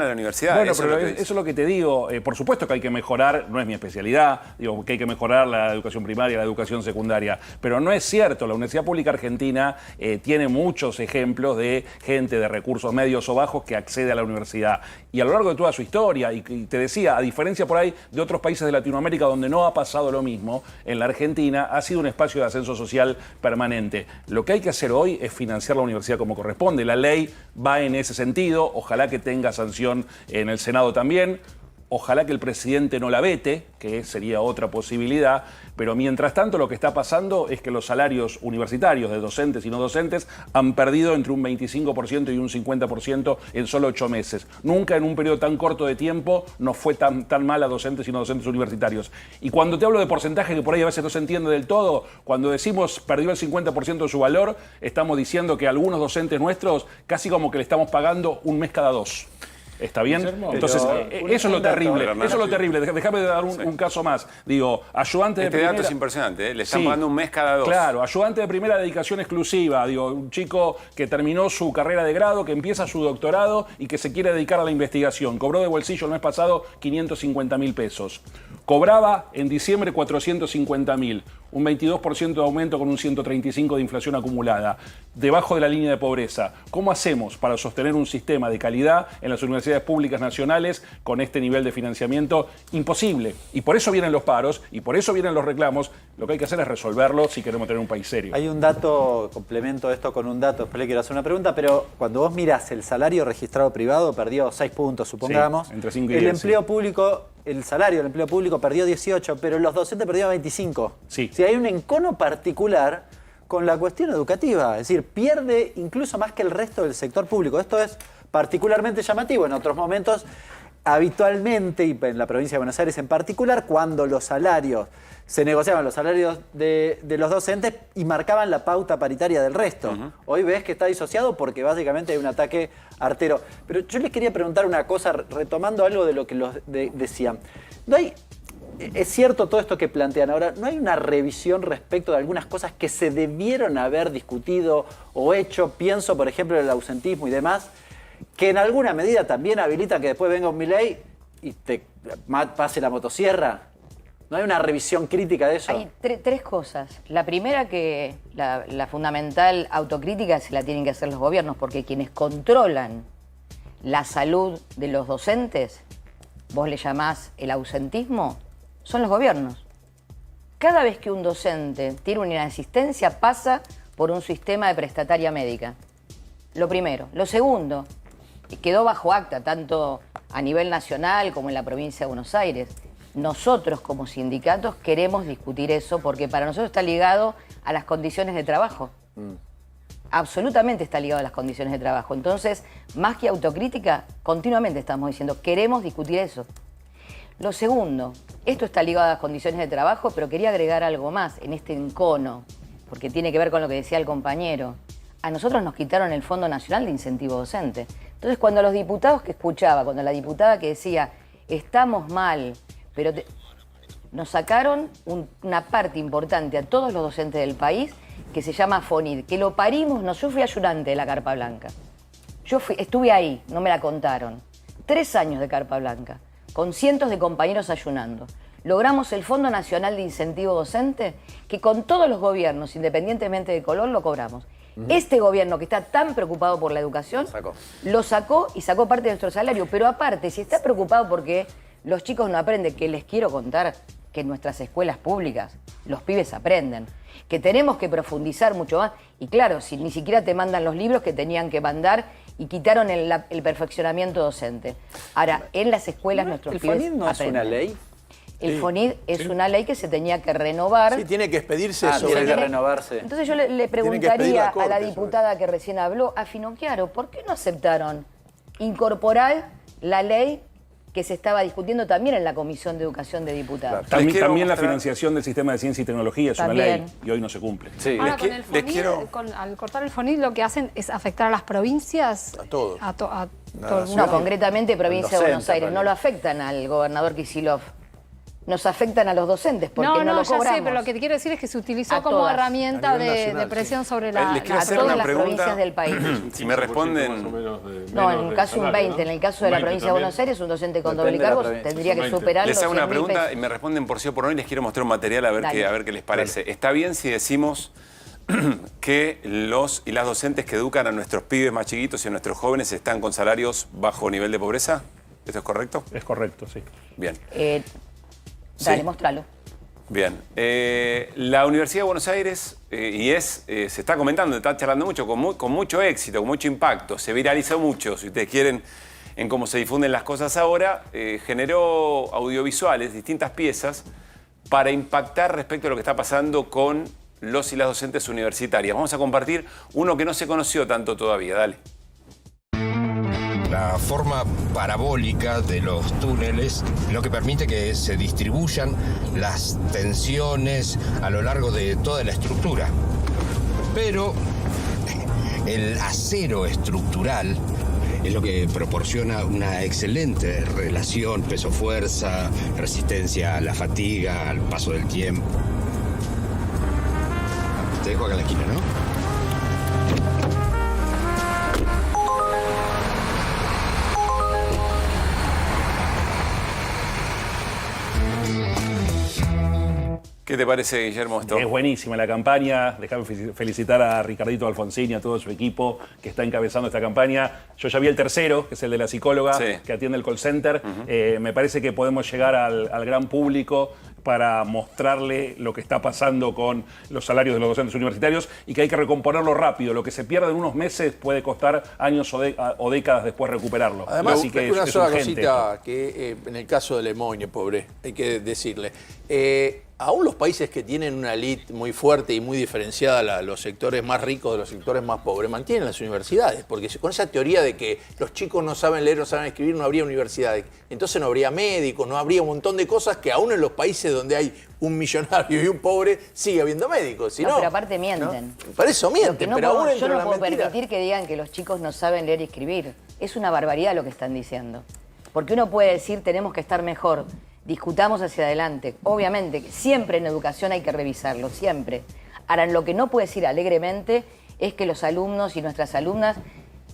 a la universidad. Bueno, eso pero es lo que eso es lo que te digo. Por supuesto que hay que mejorar, no es mi especialidad, digo que hay que mejorar la educación primaria, la educación secundaria, pero no es cierto. La Universidad Pública Argentina tiene muchos ejemplos de gente de recursos medios o bajos que accede a la universidad. Y a lo largo de toda su historia, y te decía, a diferencia por ahí de otros países de Latinoamérica donde no ha pasado lo mismo, en la Argentina ha sido un espacio de ascenso social permanente. Lo que hay que hacer hoy es financiar la universidad como corresponde. La ley va en ese sentido, ojalá que tenga sanción en el Senado también, ojalá que el presidente no la vete, que sería otra posibilidad, pero mientras tanto lo que está pasando es que los salarios universitarios de docentes y no docentes han perdido entre un 25% y un 50% en solo 8 meses. Nunca en un periodo tan corto de tiempo nos fue tan mal a docentes y no docentes universitarios. Y cuando te hablo de porcentaje que por ahí a veces no se entiende del todo, cuando decimos perdió el 50% de su valor, estamos diciendo que a algunos docentes nuestros casi como que le estamos pagando un mes cada 2. ¿Está bien? Entonces, eso es lo terrible. Eso es lo terrible. Déjame dar un caso más. Digo, ayudante de primera... Este dato es impresionante, ¿eh? Le están pagando un mes cada 2. Claro, ayudante de primera dedicación exclusiva. Digo, un chico que terminó su carrera de grado, que empieza su doctorado y que se quiere dedicar a la investigación. Cobró de bolsillo el mes pasado 550.000 pesos. Cobraba en diciembre 450.000. Un 22% de aumento con un 135% de inflación acumulada, debajo de la línea de pobreza. ¿Cómo hacemos para sostener un sistema de calidad en las universidades públicas nacionales con este nivel de financiamiento? Imposible. Y por eso vienen los paros, y por eso vienen los reclamos. Lo que hay que hacer es resolverlo si queremos tener un país serio. Hay un dato, complemento esto con un dato, después le quiero hacer una pregunta, pero cuando vos mirás el salario registrado privado, perdió 6 puntos, supongamos. Sí, entre 5 y el 10, empleo público, el salario del empleo público perdió 18, pero los docentes perdieron 25. Sí. Si hay un encono particular con la cuestión educativa, es decir, pierde incluso más que el resto del sector público. Esto es particularmente llamativo. En otros momentos, habitualmente, y en la provincia de Buenos Aires en particular, cuando los salarios, se negociaban los salarios de los docentes y marcaban la pauta paritaria del resto. Hoy ves que está disociado porque básicamente hay un ataque artero. Pero yo les quería preguntar una cosa, retomando algo de lo que decían. ¿No hay... Es cierto todo esto que plantean ahora, ¿no hay una revisión respecto de algunas cosas que se debieron haber discutido o hecho? Pienso, por ejemplo, en el ausentismo y demás, que en alguna medida también habilita que después venga un Milei y te pase la motosierra. ¿No hay una revisión crítica de eso? Hay tres cosas. La primera, que la fundamental autocrítica se la tienen que hacer los gobiernos, porque quienes controlan la salud de los docentes, vos le llamás el ausentismo, son los gobiernos. Cada vez que un docente tiene una inasistencia, pasa por un sistema de prestataria médica. Lo primero. Lo segundo, quedó bajo acta, tanto a nivel nacional como en la provincia de Buenos Aires. Nosotros, como sindicatos, queremos discutir eso porque para nosotros está ligado a las condiciones de trabajo. Absolutamente está ligado a las condiciones de trabajo. Entonces, más que autocrítica, continuamente estamos diciendo, queremos discutir eso. Lo segundo, esto está ligado a las condiciones de trabajo, pero quería agregar algo más en este encono, porque tiene que ver con lo que decía el compañero. A nosotros nos quitaron el Fondo Nacional de Incentivo Docente. Entonces, cuando los diputados que escuchaba, cuando la diputada que decía, estamos mal, pero nos sacaron una parte importante a todos los docentes del país, que se llama FONID, que lo parimos, yo fui ayudante de la Carpa Blanca. Estuve ahí, no me la contaron. 3 años de Carpa Blanca, con cientos de compañeros ayunando. Logramos el Fondo Nacional de Incentivo Docente, que con todos los gobiernos, independientemente de color, lo cobramos. Este gobierno que está tan preocupado por la educación, lo sacó y sacó parte de nuestro salario. Pero aparte, si está preocupado porque los chicos no aprenden, que les quiero contar que en nuestras escuelas públicas los pibes aprenden, que tenemos que profundizar mucho más. Y claro, si ni siquiera te mandan los libros que tenían que mandar y quitaron el perfeccionamiento docente. Ahora, en las escuelas nuestros pibes ¿El FONID no es una ley? El FONID es una ley que se tenía que renovar. Sí, tiene que expedirse tiene que renovarse. Entonces yo le preguntaría a la diputada que recién habló, a Finocchiaro, ¿por qué no aceptaron incorporar la ley que se estaba discutiendo también en la Comisión de Educación de Diputados? También la financiación del sistema de ciencia y tecnología es una ley y hoy no se cumple. Sí. Ahora, con el FONID, al cortar el FONID, lo que hacen es afectar a las provincias. A todos. A todo el mundo. No, concretamente provincia de Buenos Aires. No lo afectan al gobernador Kicillof. nos afectan a los docentes porque no lo ya cobramos. sé, pero lo que te quiero decir es que se utilizó A como todas. herramienta A nivel nacional, de presión sobre Les quiero hacer todas una las pregunta. provincias del país. Si me responden... No, en el caso un 20, en el caso de la provincia de Buenos Aires, un docente con doble cargo tendría que superar los Les hago una 100.000 pregunta pesos. y me responden por sí o por no y les quiero mostrar un material a ver, Dale. qué les parece. ¿Está bien si decimos que los y las docentes que educan a nuestros pibes más chiquitos y a nuestros jóvenes están con salarios bajo nivel de pobreza? ¿Esto es correcto? Es correcto, sí. Bien. Dale, mostralo. Bien. La Universidad de Buenos Aires, se está comentando, está charlando mucho, con mucho éxito, con mucho impacto, se viralizó mucho, si ustedes quieren, en cómo se difunden las cosas ahora, generó audiovisuales, distintas piezas, para impactar respecto a lo que está pasando con los y las docentes universitarias. Vamos a compartir uno que no se conoció tanto todavía, dale. La forma parabólica de los túneles, lo que permite que se distribuyan las tensiones a lo largo de toda la estructura. Pero el acero estructural es lo que proporciona una excelente relación peso-fuerza, resistencia a la fatiga, al paso del tiempo. Te dejo acá en la esquina, ¿no? ¿Qué te parece, Guillermo, esto? Es buenísima la campaña. Déjame felicitar a Ricardito Alfonsín y a todo su equipo que está encabezando esta campaña. Yo ya vi el tercero, que es el de la psicóloga que atiende el call center. Me parece que podemos llegar al gran público para mostrarle lo que está pasando con los salarios de los docentes universitarios y que hay que recomponerlo rápido. Lo que se pierde en unos meses puede costar años o décadas después recuperarlo. Además, Así que una es sola urgente cosita que en el caso de Lemoyne, pobre, hay que decirle. Aún los países que tienen una elite muy fuerte y muy diferenciada, los sectores más ricos de los sectores más pobres, mantienen las universidades. Porque con esa teoría de que los chicos no saben leer, no saben escribir, no habría universidades. Entonces no habría médicos, no habría un montón de cosas que aún en los países donde hay un millonario y un pobre, sigue habiendo médicos. Si no, pero aparte mienten. ¿no? Para eso mienten, pero aún yo entre no la puedo mentira. permitir que digan que los chicos no saben leer y escribir. Es una barbaridad lo que están diciendo. Porque uno puede decir tenemos que estar mejor, discutamos hacia adelante. Obviamente, siempre en educación hay que revisarlo, siempre. Ahora, lo que no puedo decir alegremente es que los alumnos y nuestras alumnas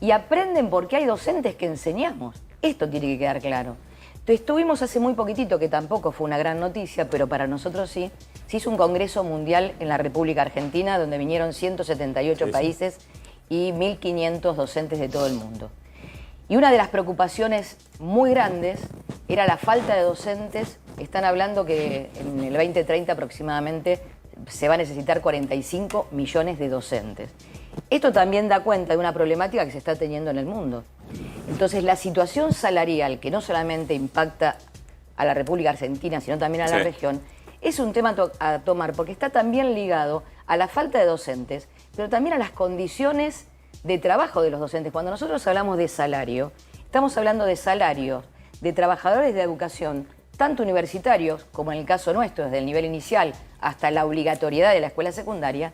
y aprenden porque hay docentes que enseñamos. Esto tiene que quedar claro. Entonces, tuvimos hace muy poquitito, que tampoco fue una gran noticia, pero para nosotros sí, se hizo un congreso mundial en la República Argentina donde vinieron 178 países y 1.500 docentes de todo el mundo. Y una de las preocupaciones muy grandes era la falta de docentes. Están hablando que en el 2030 aproximadamente se va a necesitar 45 millones de docentes. Esto también da cuenta de una problemática que se está teniendo en el mundo. Entonces, la situación salarial, que no solamente impacta a la República Argentina, sino también a la región, es un tema a tomar, porque está también ligado a la falta de docentes, pero también a las condiciones de trabajo de los docentes. Cuando nosotros hablamos de salario, estamos hablando de salarios de trabajadores de educación, tanto universitarios, como en el caso nuestro, desde el nivel inicial hasta la obligatoriedad de la escuela secundaria,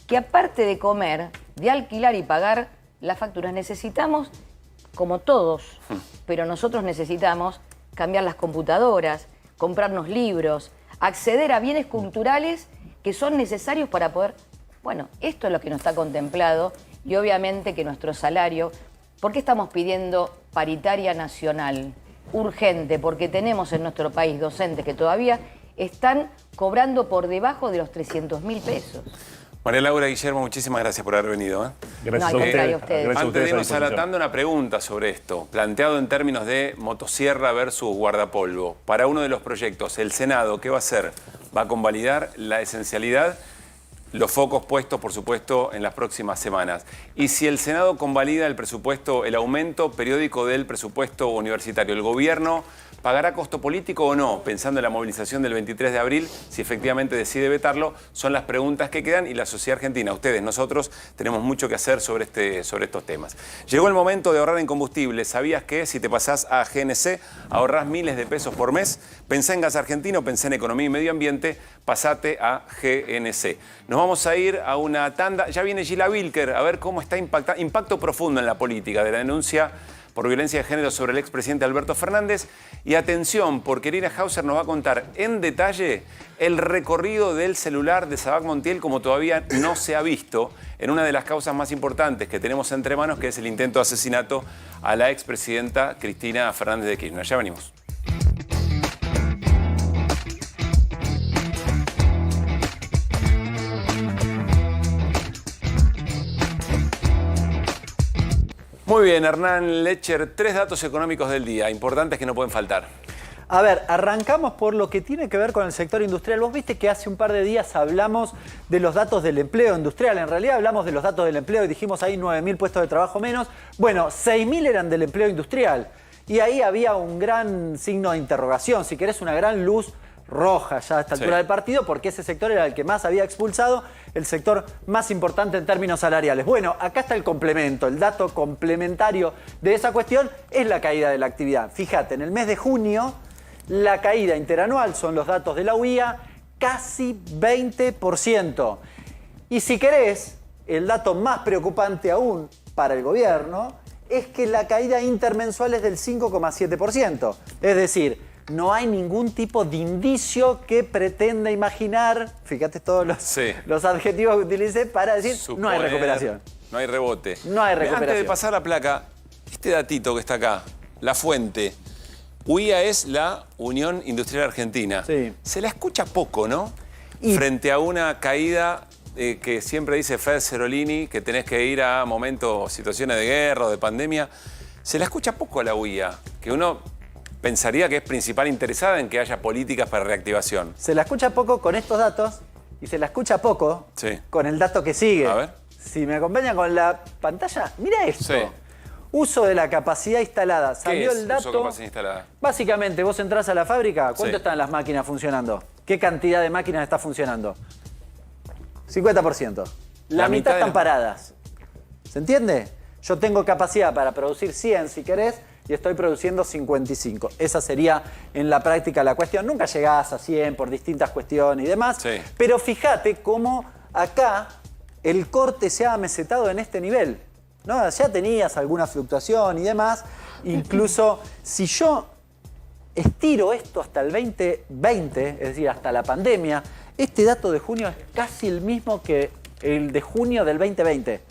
que aparte de comer, de alquilar y pagar las facturas, necesitamos, como todos, pero nosotros necesitamos cambiar las computadoras, comprarnos libros, acceder a bienes culturales que son necesarios para poder... Bueno, esto es lo que nos está contemplado y obviamente que nuestro salario... ¿Por qué estamos pidiendo paritaria nacional? Urgente, porque tenemos en nuestro país docentes que todavía están cobrando por debajo de los 300.000 pesos. María Laura, Guillermo, muchísimas gracias por haber venido. Gracias a ustedes. Antes de irnos a la tanda, una pregunta sobre esto, planteado en términos de motosierra versus guardapolvo. Para uno de los proyectos, el Senado, ¿qué va a hacer? ¿Va a convalidar la esencialidad? Los focos puestos, por supuesto, en las próximas semanas. Y si el Senado convalida el presupuesto, el aumento periódico del presupuesto universitario, ¿el gobierno pagará costo político o no? Pensando en la movilización del 23 de abril, si efectivamente decide vetarlo, son las preguntas que quedan y la sociedad argentina, ustedes, nosotros, tenemos mucho que hacer sobre estos temas. Llegó el momento de ahorrar en combustible. ¿Sabías que si te pasás a GNC ahorrás miles de pesos por mes? Pensá en gas argentino, pensé en economía y medio ambiente, pasate a GNC. Nos vamos a ir a una tanda. Ya viene Gila Wilker a ver cómo está impacto profundo en la política de la denuncia por violencia de género sobre el expresidente Alberto Fernández. Y atención, porque Irina Hauser nos va a contar en detalle el recorrido del celular de Sabac Montiel como todavía no se ha visto en una de las causas más importantes que tenemos entre manos, que es el intento de asesinato a la expresidenta Cristina Fernández de Kirchner. Ya venimos. Muy bien, Hernán Lecher, 3 datos económicos del día, importantes que no pueden faltar. A ver, arrancamos por lo que tiene que ver con el sector industrial. Vos viste que hace un par de días hablamos de los datos del empleo industrial. En realidad hablamos de los datos del empleo y dijimos ahí 9.000 puestos de trabajo menos. Bueno, 6.000 eran del empleo industrial. Y ahí había un gran signo de interrogación, si querés una gran luz roja ya a esta altura del partido, porque ese sector era el que más había expulsado, el sector más importante en términos salariales. Bueno, acá está el complemento, el dato complementario de esa cuestión es la caída de la actividad. Fíjate, en el mes de junio, la caída interanual, son los datos de la UIA, casi 20%. Y si querés, el dato más preocupante aún para el gobierno es que la caída intermensual es del 5,7%. Es decir, no hay ningún tipo de indicio que pretenda imaginar, fíjate todos los adjetivos que utilicé para decir no hay recuperación. No hay rebote. No hay recuperación. Antes de pasar la placa, este datito que está acá, la fuente, UIA es la Unión Industrial Argentina. Sí. Se la escucha poco, ¿no? Frente a una caída que siempre dice Fer Cerolini, que tenés que ir a momentos, situaciones de guerra o de pandemia. Se la escucha poco a la UIA, que uno pensaría que es principal interesada en que haya políticas para reactivación. Se la escucha poco con estos datos y se la escucha poco con el dato que sigue. A ver. Si me acompañan con la pantalla, mira esto. Sí. Uso de la capacidad instalada. Salió ¿Qué es el dato. uso de capacidad instalada? Básicamente, vos entrás a la fábrica, ¿cuánto están las máquinas funcionando? ¿Qué cantidad de máquinas está funcionando? 50%. La mitad están paradas. ¿Se entiende? Yo tengo capacidad para producir 100 si querés y estoy produciendo 55. Esa sería en la práctica la cuestión. Nunca llegás a 100 por distintas cuestiones y demás. Sí. Pero fíjate cómo acá el corte se ha mesetado en este nivel, ¿no? Ya tenías alguna fluctuación y demás. Incluso si yo estiro esto hasta el 2020, es decir, hasta la pandemia, este dato de junio es casi el mismo que el de junio del 2020.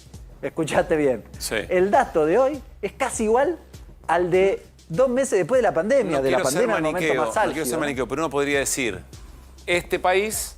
Escuchate bien. Sí. El dato de hoy es casi igual al de 2 meses después de la pandemia, No de la quiero ser pandemia en el momento maniqueo, más no álgido. quiero ser maniqueo, pero uno podría decir este país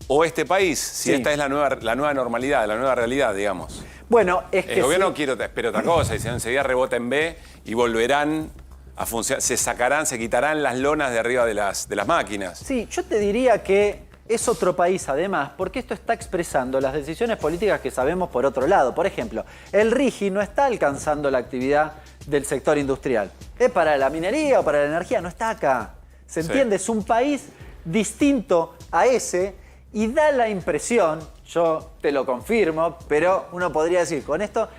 o este país, si esta es la nueva normalidad, la nueva realidad, digamos. Bueno, es que el gobierno espera otra cosa, y si enseguida rebota en B y volverán a funcionar, se quitarán las lonas de arriba de las máquinas. Sí, yo te diría que es otro país además, porque esto está expresando las decisiones políticas que sabemos por otro lado. Por ejemplo, el RIGI no está alcanzando la actividad del sector industrial. ¿Es para la minería o para la energía? No está acá. ¿Se entiende? Es un país distinto a ese y da la impresión, yo te lo confirmo, pero uno podría decir con esto,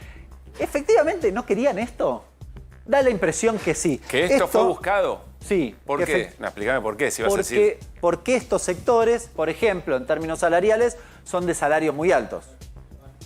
¿efectivamente no querían esto? Da la impresión que sí. ¿Que esto fue buscado? Sí. ¿Por qué? No, explícame por qué, si vas a decir. Porque estos sectores, por ejemplo, en términos salariales, son de salarios muy altos.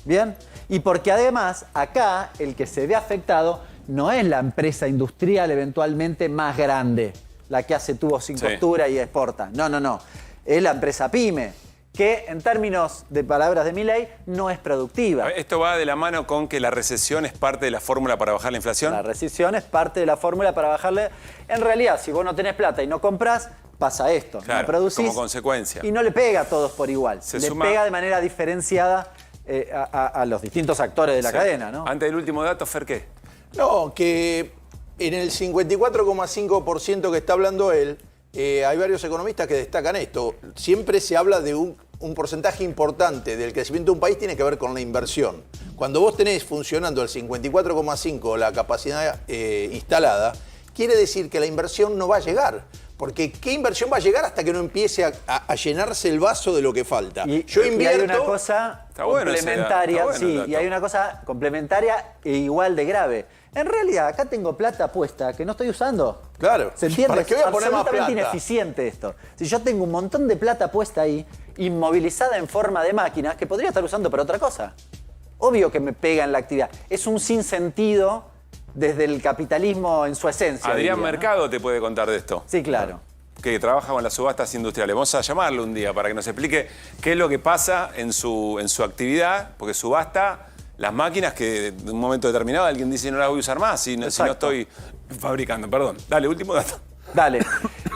¿Bien? Y porque además, acá, el que se ve afectado no es la empresa industrial eventualmente más grande, la que hace tubos sin costura y exporta. No, no, no. Es la empresa pyme, que en términos de palabras de Milei no es productiva. ¿Esto va de la mano con que la recesión es parte de la fórmula para bajar la inflación? La recesión es parte de la fórmula para bajarle. En realidad, si vos no tenés plata y no comprás, pasa esto. Claro, no producís. como consecuencia. Y no le pega a todos por igual. Le pega de manera diferenciada a los distintos actores de la cadena, ¿no? Antes del último dato, Fer, ¿qué? No, que en el 54,5% que está hablando él, hay varios economistas que destacan esto. Siempre se habla de un porcentaje importante del crecimiento de un país tiene que ver con la inversión. Cuando vos tenés funcionando el 54,5% la capacidad instalada, quiere decir que la inversión no va a llegar. Porque ¿qué inversión va a llegar hasta que no empiece a llenarse el vaso de lo que falta? Yo invierto... Y hay una cosa complementaria, y hay una cosa complementaria e igual de grave. En realidad, acá tengo plata puesta que no estoy usando. Claro. ¿Se entiende? ¿Para qué voy a poner más absolutamente plata? ineficiente esto. Si yo tengo un montón de plata puesta ahí, inmovilizada en forma de máquinas, que podría estar usando para otra cosa. Obvio que me pega en la actividad. Es un sinsentido desde el capitalismo en su esencia. Adrián diría, Mercado te puede contar de esto. Sí, claro. Que trabaja con las subastas industriales. Vamos a llamarlo un día para que nos explique qué es lo que pasa en su actividad, porque subasta las máquinas que de un momento determinado alguien dice no las voy a usar más si no estoy fabricando. Perdón. Dale, último dato. Dale.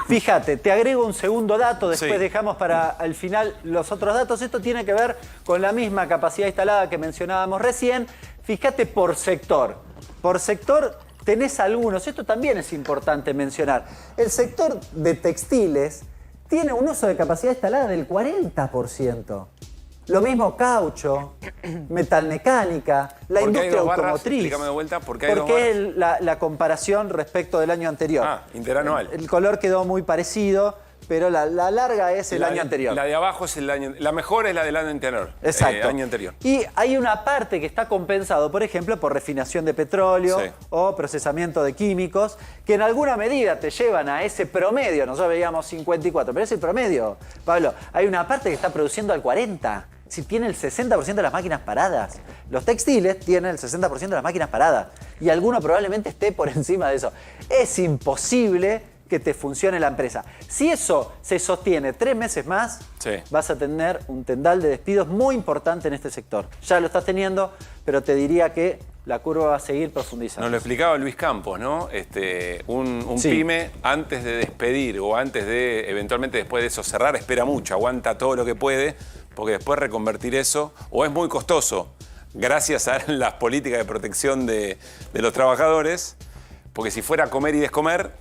Fíjate, te agrego un segundo dato, después dejamos para el final los otros datos. Esto tiene que ver con la misma capacidad instalada que mencionábamos recién. Fíjate por sector. Por sector tenés algunos, esto también es importante mencionar. El sector de textiles tiene un uso de capacidad instalada del 40%. Lo mismo caucho, metalmecánica, la industria automotriz. Explícame de vuelta, ¿por qué hay dos barras? Porque es la comparación respecto del año anterior. Interanual. El color quedó muy parecido, pero la larga es el año anterior. La de abajo es el año... La mejor es la del año anterior. Exacto. Año anterior. Y hay una parte que está compensado, por ejemplo, por refinación de petróleo o procesamiento de químicos, que en alguna medida te llevan a ese promedio. Nosotros veíamos 54, pero es el promedio, Pablo. Hay una parte que está produciendo al 40%. Si tiene el 60% de las máquinas paradas. Los textiles tienen el 60% de las máquinas paradas. Y alguno probablemente esté por encima de eso. Es imposible que te funcione la empresa. Si eso se sostiene 3 meses más, vas a tener un tendal de despidos muy importante en este sector. Ya lo estás teniendo, pero te diría que la curva va a seguir profundizando. Nos lo explicaba Luis Campos, ¿no? Un pyme, antes de despedir o antes de, eventualmente después de eso, cerrar, espera mucho, aguanta todo lo que puede, porque después reconvertir eso, o es muy costoso, gracias a las políticas de protección de los trabajadores, porque si fuera comer y descomer,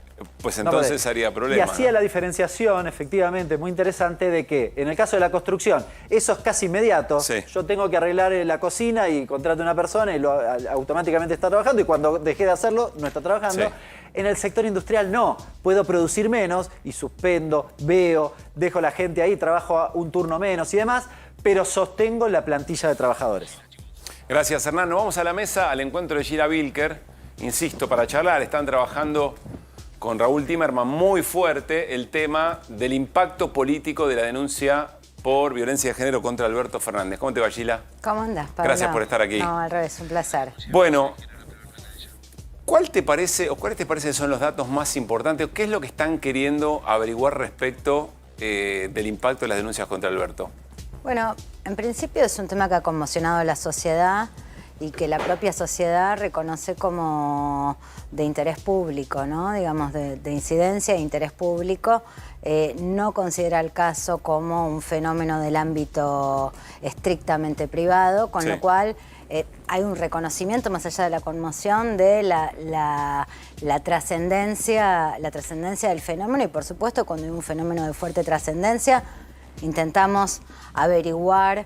pues entonces haría problema. Y hacía la diferenciación, efectivamente, muy interesante, de que en el caso de la construcción, eso es casi inmediato. Yo tengo que arreglar la cocina y contrato a una persona y automáticamente está trabajando, y cuando dejé de hacerlo, no está trabajando. En el sector industrial no, puedo producir menos y suspendo, dejo a la gente ahí, trabajo un turno menos y demás, pero sostengo la plantilla de trabajadores. Gracias, Hernán. Nos vamos a la mesa, al encuentro de Gira Bilker, insisto, para charlar. Están trabajando con Raúl Timerman muy fuerte el tema del impacto político de la denuncia por violencia de género contra Alberto Fernández. ¿Cómo te va, Gila? ¿Cómo andás, Pablo? Gracias por estar aquí. No, al revés, un placer. Bueno, ¿cuáles te parecen son los datos más importantes? ¿Qué es lo que están queriendo averiguar respecto del impacto de las denuncias contra Alberto? Bueno, en principio es un tema que ha conmocionado a la sociedad y que la propia sociedad reconoce como de interés público, ¿no? Digamos, de incidencia e interés público. No considera el caso como un fenómeno del ámbito estrictamente privado, con lo cual hay un reconocimiento, más allá de la conmoción, de la trascendencia del fenómeno. Y por supuesto, cuando hay un fenómeno de fuerte trascendencia, intentamos averiguar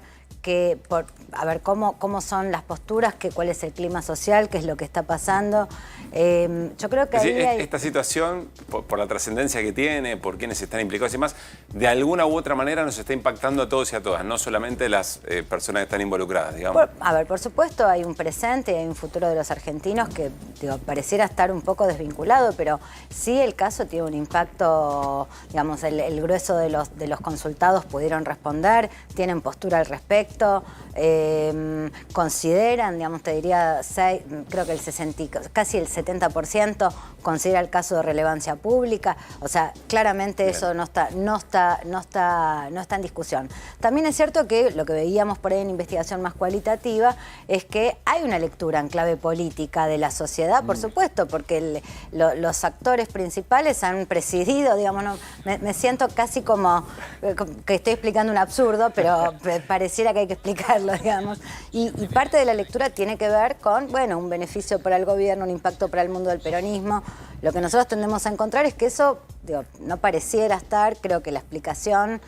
a ver cómo son las posturas, cuál es el clima social, qué es lo que está pasando. Yo creo que esta situación, por la trascendencia que tiene, por quienes están implicados y demás, de alguna u otra manera nos está impactando a todos y a todas, no solamente las personas que están involucradas, digamos. Por supuesto, hay un presente y hay un futuro de los argentinos que pareciera estar un poco desvinculado, pero sí el caso tiene un impacto, digamos, el grueso de los consultados pudieron responder, tienen postura al respecto. Consideran, digamos, te diría, creo que casi el 70% considera el caso de relevancia pública. O sea, claramente eso no está en discusión. También es cierto que lo que veíamos por ahí en investigación más cualitativa es que hay una lectura en clave política de la sociedad, por supuesto, porque los actores principales han presidido, digamos, me siento casi como que estoy explicando un absurdo, pero pareciera que hay que explicarlo, digamos. Y parte de la lectura tiene que ver con, bueno, un beneficio para el gobierno, un impacto para el mundo del peronismo. Lo que nosotros tendemos a encontrar es que eso, no pareciera estar, creo que la explicación,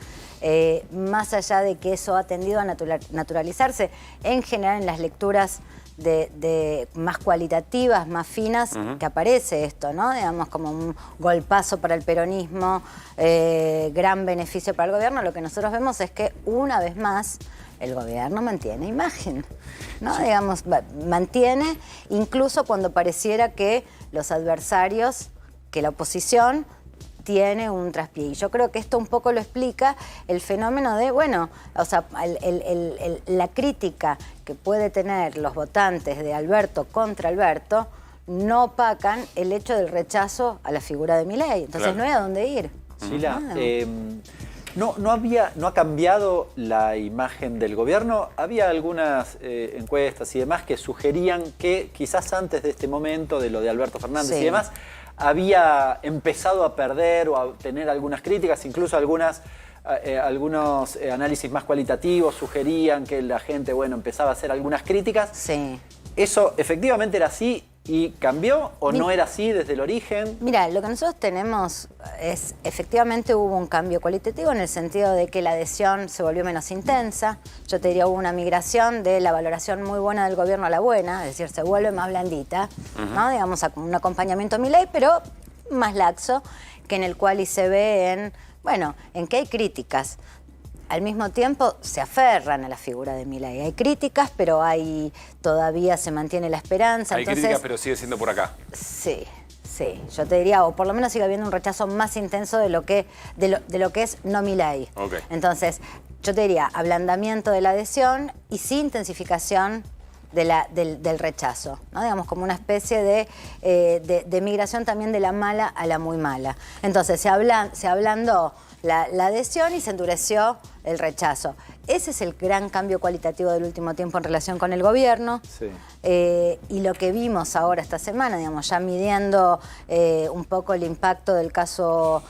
más allá de que eso ha tendido a naturalizarse, en general en las lecturas de más cualitativas, más finas, que aparece esto, ¿no? Digamos, como un golpazo para el peronismo, gran beneficio para el gobierno. Lo que nosotros vemos es que, una vez más, el gobierno mantiene imagen, ¿no? Digamos, mantiene, incluso cuando pareciera que los adversarios, que la oposición tiene un traspié. Y yo creo que esto un poco lo explica el fenómeno de, bueno, o sea, la crítica que puede tener los votantes de Alberto contra Alberto no opacan el hecho del rechazo a la figura de Milei. Entonces Claro. no hay a dónde ir. Sheila, ¿no ha cambiado la imagen del gobierno? Había algunas encuestas y demás que sugerían que quizás antes de este momento, de lo de Alberto Fernández Sí. y demás, había empezado a perder o a tener algunas críticas, incluso algunos análisis más cualitativos sugerían que la gente, bueno, empezaba a hacer algunas críticas. Sí. ¿Eso efectivamente era así y cambió o no era así desde el origen? Mira, lo que nosotros tenemos es, efectivamente hubo un cambio cualitativo en el sentido de que la adhesión se volvió menos intensa. Yo te diría, hubo una migración de la valoración muy buena del gobierno a la buena, es decir, se vuelve más blandita, ¿no? Digamos, un acompañamiento a Milei, pero más laxo, que en el cual y se ve en que hay críticas. Al mismo tiempo se aferran a la figura de Milei. Hay críticas, pero todavía se mantiene la esperanza. Hay Entonces, críticas, pero sigue siendo por acá. Sí, yo te diría, o por lo menos sigue habiendo un rechazo más intenso de lo que es no Milei. Ok. Entonces, yo te diría, ablandamiento de la adhesión y sí intensificación del rechazo, ¿no? Digamos, como una especie de migración también de la mala a la muy mala. Entonces, se ablandó la adhesión y se endureció el rechazo. Ese es el gran cambio cualitativo del último tiempo en relación con el gobierno. Sí. Y lo que vimos ahora esta semana, digamos, ya midiendo un poco el impacto del caso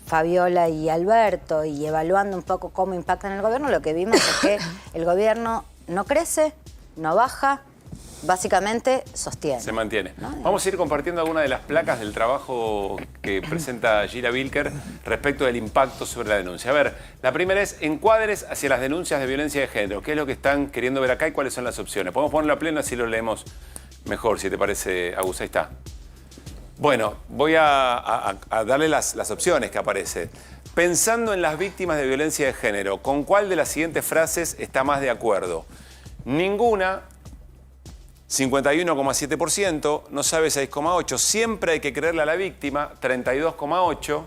Fabiola y Alberto y evaluando un poco cómo impacta en el gobierno, lo que vimos es que el gobierno no crece, no baja, básicamente sostiene. Se mantiene. Vamos a ir compartiendo algunas de las placas del trabajo que presenta Gira Wilker respecto del impacto sobre la denuncia. A ver, la primera es encuadres hacia las denuncias de violencia de género. ¿Qué es lo que están queriendo ver acá y cuáles son las opciones? Podemos ponerlo a pleno así lo leemos mejor, si te parece, Agus. Ahí está. Bueno, voy a darle las opciones que aparece. Pensando en las víctimas de violencia de género, ¿con cuál de las siguientes frases está más de acuerdo? Ninguna, 51,7%, no sabe 6,8%, siempre hay que creerle a la víctima, 32,8%,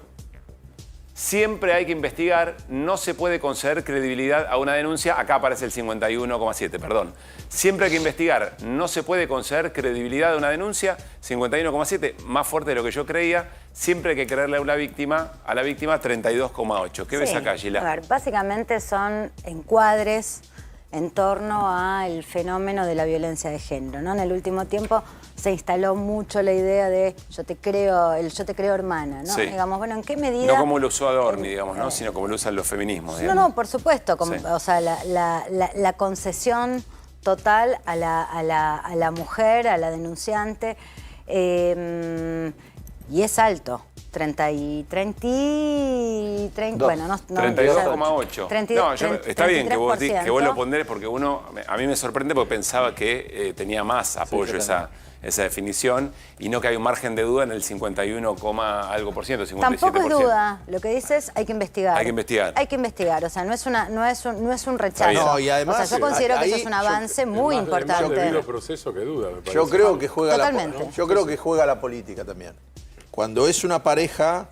siempre hay que investigar, no se puede conceder credibilidad a una denuncia, acá aparece el 51,7%, perdón. Siempre hay que investigar, no se puede conceder credibilidad a una denuncia, 51,7%, más fuerte de lo que yo creía, siempre hay que creerle a la víctima, 32,8%. ¿Qué ves acá, Gila? A ver, básicamente son encuadres en torno al fenómeno de la violencia de género, ¿no? En el último tiempo se instaló mucho la idea de yo te creo hermana, ¿no? Sí. Digamos, bueno, ¿en qué medida? No como lo usó Adorni, digamos, ¿no? Sino como lo usan los feminismos, digamos. No, por supuesto, Sí. o sea, la concesión total a la mujer, a la denunciante, y es alto. 30, bueno, no 32,8. No, está bien que vos lo ponderes porque a mí me sorprende porque pensaba que tenía más apoyo esa definición y no que hay un margen de duda en el 51, algo por ciento, 57%. Tampoco es duda, lo que dices hay que investigar. Hay que investigar. Hay que investigar, o sea, no es un rechazo. No, y además, o sea, yo considero que eso es un avance muy importante. Debido proceso que duda, me parece. Yo creo que juega Totalmente. yo creo que juega la política también. Cuando es una pareja,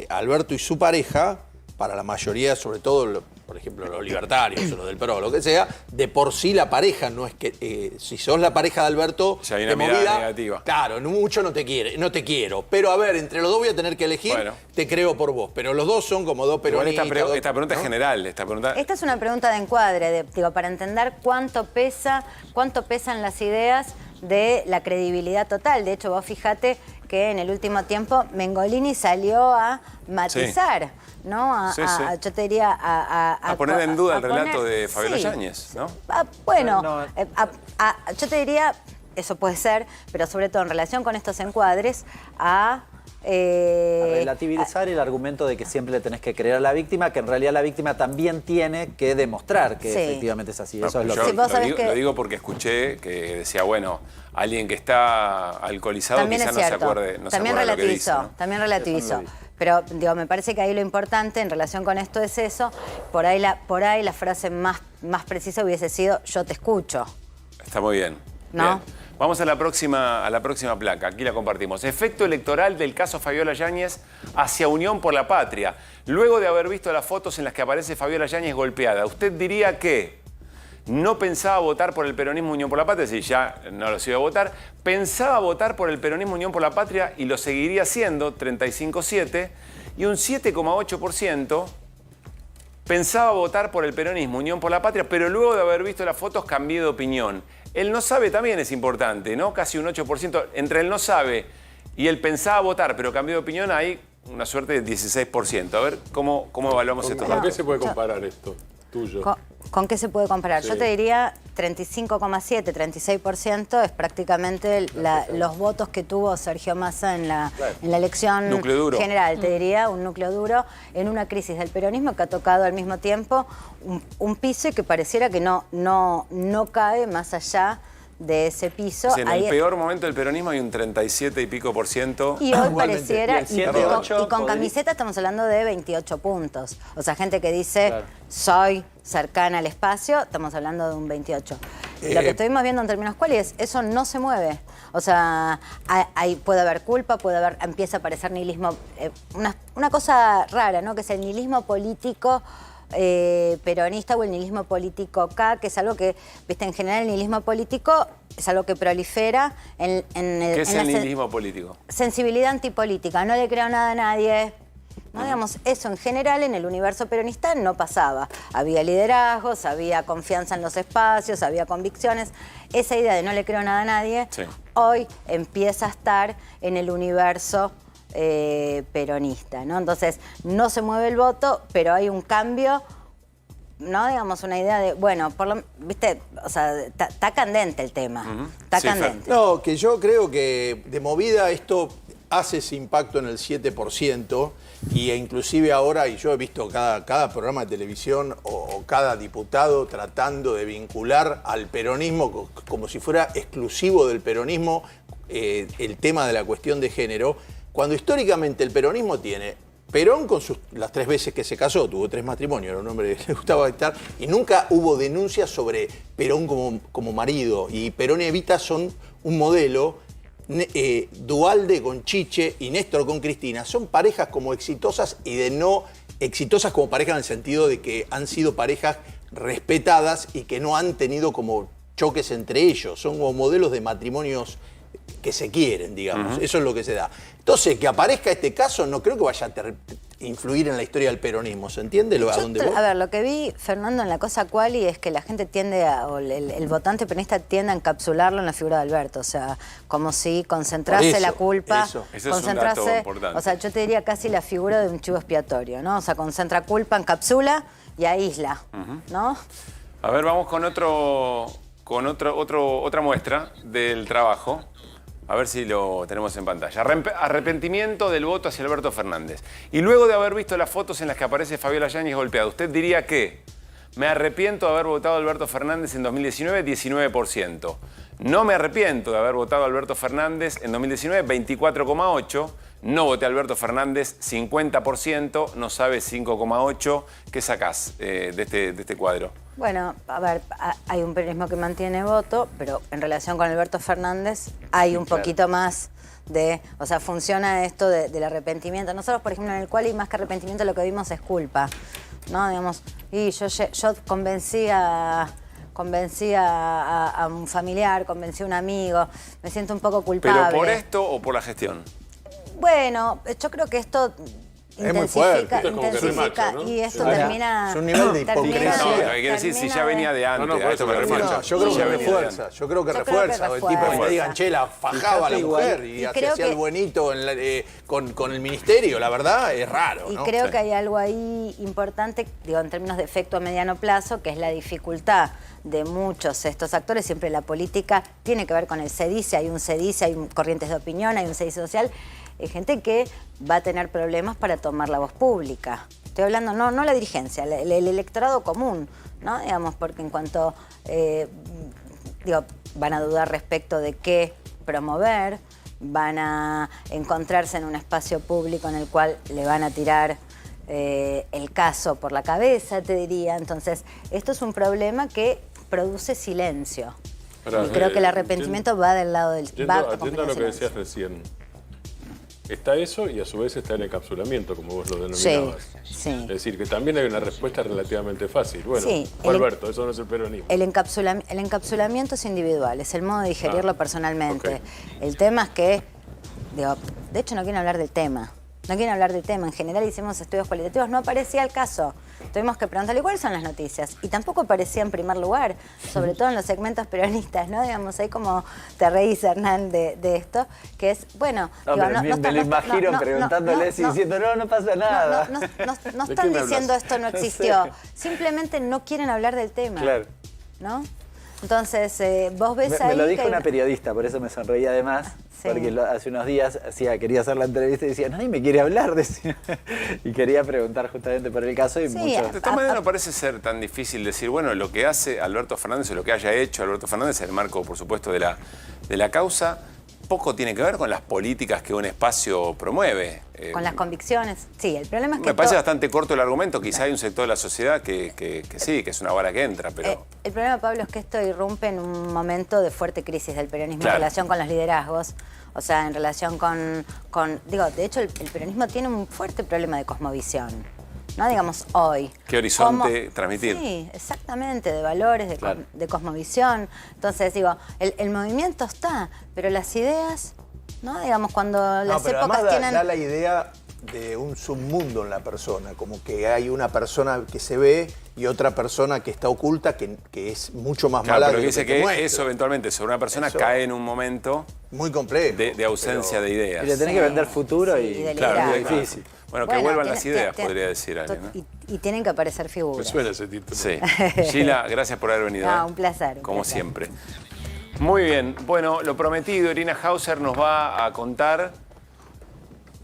Alberto y su pareja, para la mayoría, sobre todo, por ejemplo, los libertarios o los del PRO, lo que sea, de por sí la pareja no es que, si sos la pareja de Alberto, ya hay una mirada negativa. Claro, mucho no te quiero. Pero a ver, entre los dos voy a tener que elegir, te creo por vos. Pero los dos son como dos peronistas. Esta pregunta es general. Esta es una pregunta de encuadre, para entender cuánto pesan las ideas de la credibilidad total. De hecho, vos fíjate que en el último tiempo Mengolini salió a matizar, ¿no? Yo te diría a poner en duda el relato de Fabiola Yáñez, ¿no? Yo te diría, eso puede ser, pero sobre todo en relación con estos encuadres, a relativizar el argumento de que siempre le tenés que creer a la víctima, que en realidad la víctima también tiene que demostrar que efectivamente es así. Eso es lo digo porque escuché que decía, bueno, alguien que está alcoholizado también quizás es cierto. no se acuerde También lo que dice, ¿no? También relativizó. Pero me parece que ahí lo importante en relación con esto es eso. Por ahí la frase más precisa hubiese sido yo te escucho. Está muy bien. ¿No? Bien. Vamos a la próxima placa, aquí la compartimos. Efecto electoral del caso Fabiola Yáñez hacia Unión por la Patria. Luego de haber visto las fotos en las que aparece Fabiola Yáñez golpeada, ¿usted diría que no pensaba votar por el peronismo Unión por la Patria, si ya no los iba a votar, pensaba votar por el peronismo Unión por la Patria y lo seguiría haciendo, 35,7%, y un 7,8% pensaba votar por el peronismo Unión por la Patria, pero luego de haber visto las fotos cambié de opinión. El no sabe también es importante, ¿no? Casi un 8%. Entre el no sabe y el pensaba votar, pero cambió de opinión, hay una suerte de 16%. A ver, ¿cómo evaluamos esto? ¿Con qué se puede comparar esto tuyo? ¿Con qué se puede comparar? Sí. Yo te diría 35,7, 36% es prácticamente los votos que tuvo Sergio Massa en la elección general. Te diría un núcleo duro en una crisis del peronismo que ha tocado al mismo tiempo un piso y que pareciera que no cae más allá de ese piso. En el peor momento del peronismo hay un 37 y pico %. Y hoy pareciera, y con camiseta estamos hablando de 28 puntos. O sea, gente que dice, soy cercana al espacio, estamos hablando de un 28. Lo que estuvimos viendo en términos cuales, eso no se mueve. O sea, puede haber culpa, empieza a aparecer nihilismo. Una cosa rara, ¿no? Que es el nihilismo político peronista o el nihilismo político K, que es algo que, viste, en general el nihilismo político es algo que prolifera en ¿Qué es el nihilismo político? Sensibilidad antipolítica, no le creo nada a nadie. No, digamos, eso en general en el universo peronista no pasaba. Había liderazgos, había confianza en los espacios, había convicciones. Esa idea de no le creo nada a nadie, hoy empieza a estar en el universo peronista, ¿no? Entonces, no se mueve el voto, pero hay un cambio, ¿no? Digamos, una idea de, bueno, viste, o sea, está candente el tema, está candente. No, que yo creo que de movida esto hace ese impacto en el 7%, y inclusive ahora, y yo he visto cada programa de televisión o cada diputado tratando de vincular al peronismo como si fuera exclusivo del peronismo el tema de la cuestión de género, cuando históricamente el peronismo tiene Perón con las 3 veces que se casó, tuvo 3 matrimonios, era un hombre que le gustaba estar, y nunca hubo denuncias sobre Perón como marido, y Perón y Evita son un modelo. Duhalde con Chiche y Néstor con Cristina son parejas como exitosas y de no exitosas como pareja en el sentido de que han sido parejas respetadas y que no han tenido como choques entre ellos, son como modelos de matrimonios que se quieren, digamos, eso es lo que se da. Entonces, que aparezca este caso no creo que vaya a influir en la historia del peronismo, ¿se entiende a dónde voy? A ver, lo que vi, Fernando, en la cosa quali es que la gente tiende o el votante peronista tiende a encapsularlo en la figura de Alberto, o sea, como si concentrase la culpa, concentrase, es un dato importante. O sea, yo te diría casi la figura de un chivo expiatorio, ¿no? O sea, concentra culpa, encapsula y aísla, ¿no? A ver, vamos con otra muestra del trabajo. A ver si lo tenemos en pantalla. Arrepentimiento del voto hacia Alberto Fernández. Y luego de haber visto las fotos en las que aparece Fabiola Yáñez golpeada, ¿usted diría que me arrepiento de haber votado a Alberto Fernández en 2019? 19%. No me arrepiento de haber votado a Alberto Fernández en 2019, 24,8%. No voté a Alberto Fernández, 50%. No sabe, 5,8%. ¿Qué sacás de este cuadro? Bueno, a ver, hay un peronismo que mantiene voto, pero en relación con Alberto Fernández hay un poquito más de, o sea, funciona esto del arrepentimiento. Nosotros, por ejemplo, en el cual y más que arrepentimiento lo que vimos es culpa, ¿no? Digamos, y yo convencí a un familiar, convencí a un amigo, me siento un poco culpable. ¿Pero por esto o por la gestión? Bueno, yo creo que esto intensifica, ¿no? Y esto termina... Es un nivel de hipocresía. No, hay que decir si ya venía de antes. Por eso me refiero. Yo creo que refuerza. Yo creo que refuerza. El tipo que me digan, che, la fajaba a la mujer y hacía el buenito con el ministerio, la verdad, es raro, ¿no? Y creo que hay algo ahí importante, digo, en términos de efecto a mediano plazo, que es la dificultad de muchos estos actores. Siempre la política tiene que ver con el se dice, hay corrientes de opinión, hay un se dice social. Hay gente que va a tener problemas para tomar la voz pública. Estoy hablando, no la dirigencia, el electorado común, ¿no? Digamos, porque en cuanto, van a dudar respecto de qué promover, van a encontrarse en un espacio público en el cual le van a tirar el caso por la cabeza, te diría. Entonces, esto es un problema que produce silencio. Y creo que el arrepentimiento va del lado del... Atienda lo que decías recién. está eso y a su vez está el encapsulamiento, como vos lo denominabas. Sí. Es decir, que también hay una respuesta relativamente fácil. Bueno, Sí, Alberto, eso no es el peronismo. El encapsulamiento es individual, es el modo de digerirlo personalmente. ok. El tema es que, digo, de hecho no quieren hablar del tema. No quieren hablar del tema. En general hicimos estudios cualitativos, no aparecía el caso. Tuvimos que preguntarle cuáles son las noticias. Y tampoco aparecía en primer lugar, sobre todo en los segmentos peronistas, ¿no? Digamos, ahí como te reís, Hernán, de esto, que es, bueno... No, digo, pero me lo imagino preguntándoles y diciendo, no pasa nada. No están diciendo esto no existió. Simplemente no quieren hablar del tema. Claro. ¿No? Entonces, vos ves ahí... Me lo dijo que una periodista, por eso me sonreí además, Sí. porque hace unos días quería hacer la entrevista y decía, nadie me quiere hablar, decía. Y quería preguntar justamente por el caso y muchos... De todas maneras no parece ser tan difícil decir, bueno, lo que hace Alberto Fernández o lo que haya hecho Alberto Fernández en el marco, por supuesto, de la causa, poco tiene que ver con las políticas que un espacio promueve. Con las convicciones. Sí, el problema es que... Me parece bastante corto el argumento. Quizá hay un sector de la sociedad que sí, que es una vara que entra, pero... El problema, Pablo, es que esto irrumpe en un momento de fuerte crisis del peronismo Claro. en relación con los liderazgos. O sea, en relación digo, de hecho, el peronismo tiene un fuerte problema de cosmovisión. ¿No? Digamos, hoy. ¿Qué horizonte transmitir? Sí, exactamente, de valores, de cosmovisión. Entonces, digo, el movimiento está, pero las ideas, ¿no? Digamos, cuando las pero épocas además tienen... da la idea de un submundo en la persona, como que hay una persona que se ve y otra persona que está oculta, que es mucho más Claro, mala pero de lo dice te que muestra. eso eventualmente sobre una persona Eso. cae en un momento muy complejo de ausencia de ideas. Y le tenés que vender futuro y de claro, liderazgo. muy difícil. Bueno, que Bueno, vuelvan tiene- las ideas, tiene- podría decir alguien, ¿no? Y tienen que aparecer figuras. Me suena ese título. Sí. Sheila, gracias por haber venido. No, un placer. un Como placer. siempre. Muy bien. Bueno, lo prometido, Irina Hauser nos va a contar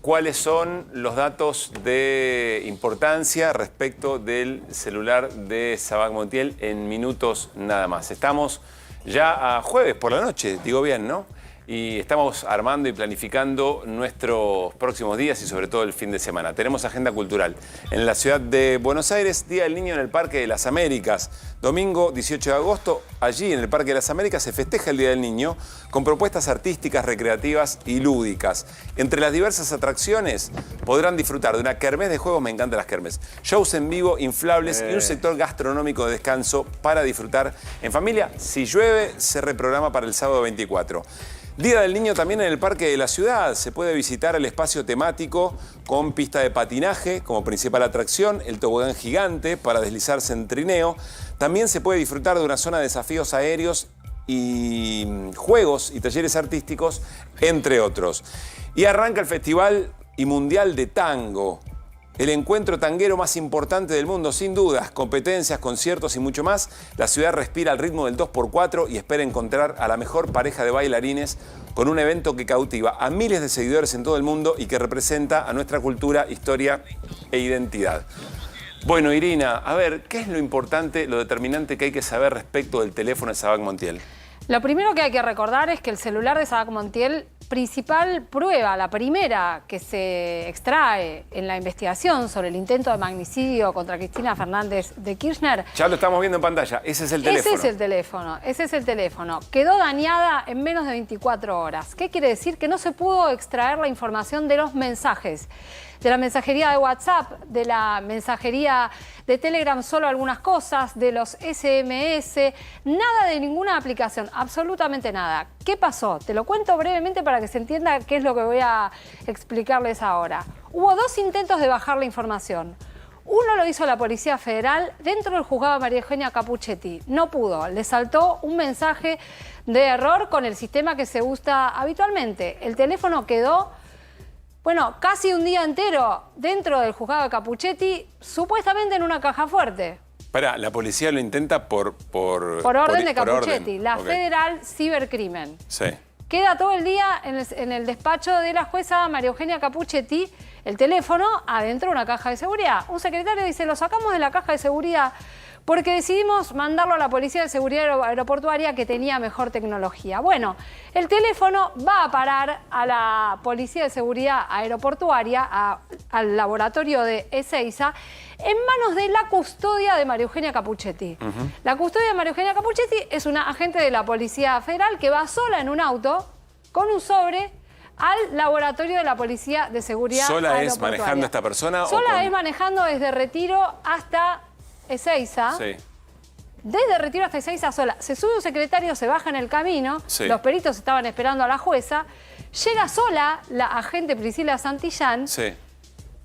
cuáles son los datos de importancia respecto del celular de Sabac Montiel en minutos nada más. Estamos ya a jueves por la noche, digo bien, ¿no? Y estamos armando y planificando nuestros próximos días y sobre todo el fin de semana. Tenemos agenda cultural en la ciudad de Buenos Aires, Día del Niño en el Parque de las Américas. Domingo 18 de agosto, allí en el Parque de las Américas se festeja el Día del Niño con propuestas artísticas, recreativas y lúdicas. Entre las diversas atracciones podrán disfrutar de una kermés de juegos, me encantan las kermés, shows en vivo, inflables y un sector gastronómico de descanso para disfrutar en familia. Si llueve, se reprograma para el sábado 24. Día del Niño también en el Parque de la Ciudad. Se puede visitar el espacio temático con pista de patinaje como principal atracción, el tobogán gigante para deslizarse en trineo. También se puede disfrutar de una zona de desafíos aéreos y juegos y talleres artísticos, entre otros. Y arranca el Festival y Mundial de Tango. El encuentro tanguero más importante del mundo, sin dudas. Competencias, conciertos y mucho más. La ciudad respira al ritmo del 2x4 y espera encontrar a la mejor pareja de bailarines con un evento que cautiva a miles de seguidores en todo el mundo y que representa a nuestra cultura, historia e identidad. Bueno, Irina, a ver, ¿qué es lo importante, lo determinante que hay que saber respecto del teléfono de Sabac Montiel? Lo primero que hay que recordar es que el celular de Sabac Montiel, principal prueba, la primera que se extrae en la investigación sobre el intento de magnicidio contra Cristina Fernández de Kirchner. Ya lo estamos viendo en pantalla, ese es el teléfono. Ese es el teléfono. Quedó dañada en menos de 24 horas. ¿Qué quiere decir? Que no se pudo extraer la información de los mensajes. De la mensajería de WhatsApp, de la mensajería de Telegram, solo algunas cosas, de los SMS, nada de ninguna aplicación, absolutamente nada. ¿Qué pasó? Te lo cuento brevemente para que se entienda qué es lo que voy a explicarles ahora. Hubo dos intentos de bajar la información. Uno lo hizo la Policía Federal dentro del juzgado de María Eugenia Capuchetti. No pudo, le saltó un mensaje de error con el sistema que se usa habitualmente. El teléfono quedó... Bueno, casi un día entero dentro del juzgado de Capuchetti, supuestamente en una caja fuerte. Espera, la policía lo intenta por Orden de Capuchetti, orden. la Ok. Federal Cibercrimen. Sí. Queda todo el día en el despacho de la jueza María Eugenia Capuchetti el teléfono adentro de una caja de seguridad. Un secretario dice, lo sacamos de la caja de seguridad porque decidimos mandarlo a la Policía de Seguridad Aeroportuaria que tenía mejor tecnología. Bueno, el teléfono va a parar a la Policía de Seguridad Aeroportuaria, al laboratorio de Ezeiza, en manos de la custodia de María Eugenia Capuchetti. La custodia de María Eugenia Capuchetti es una agente de la Policía Federal que va sola en un auto con un sobre al laboratorio de la Policía de Seguridad ¿Sola es Aeroportuaria. manejando esta persona? Sola es manejando desde Retiro hasta Ezeiza. Sí. Desde Retiro hasta Ezeiza sola. Se sube un secretario, se baja en el camino. Sí. Los peritos estaban esperando a la jueza. Llega sola la agente Priscila Santillán. Sí.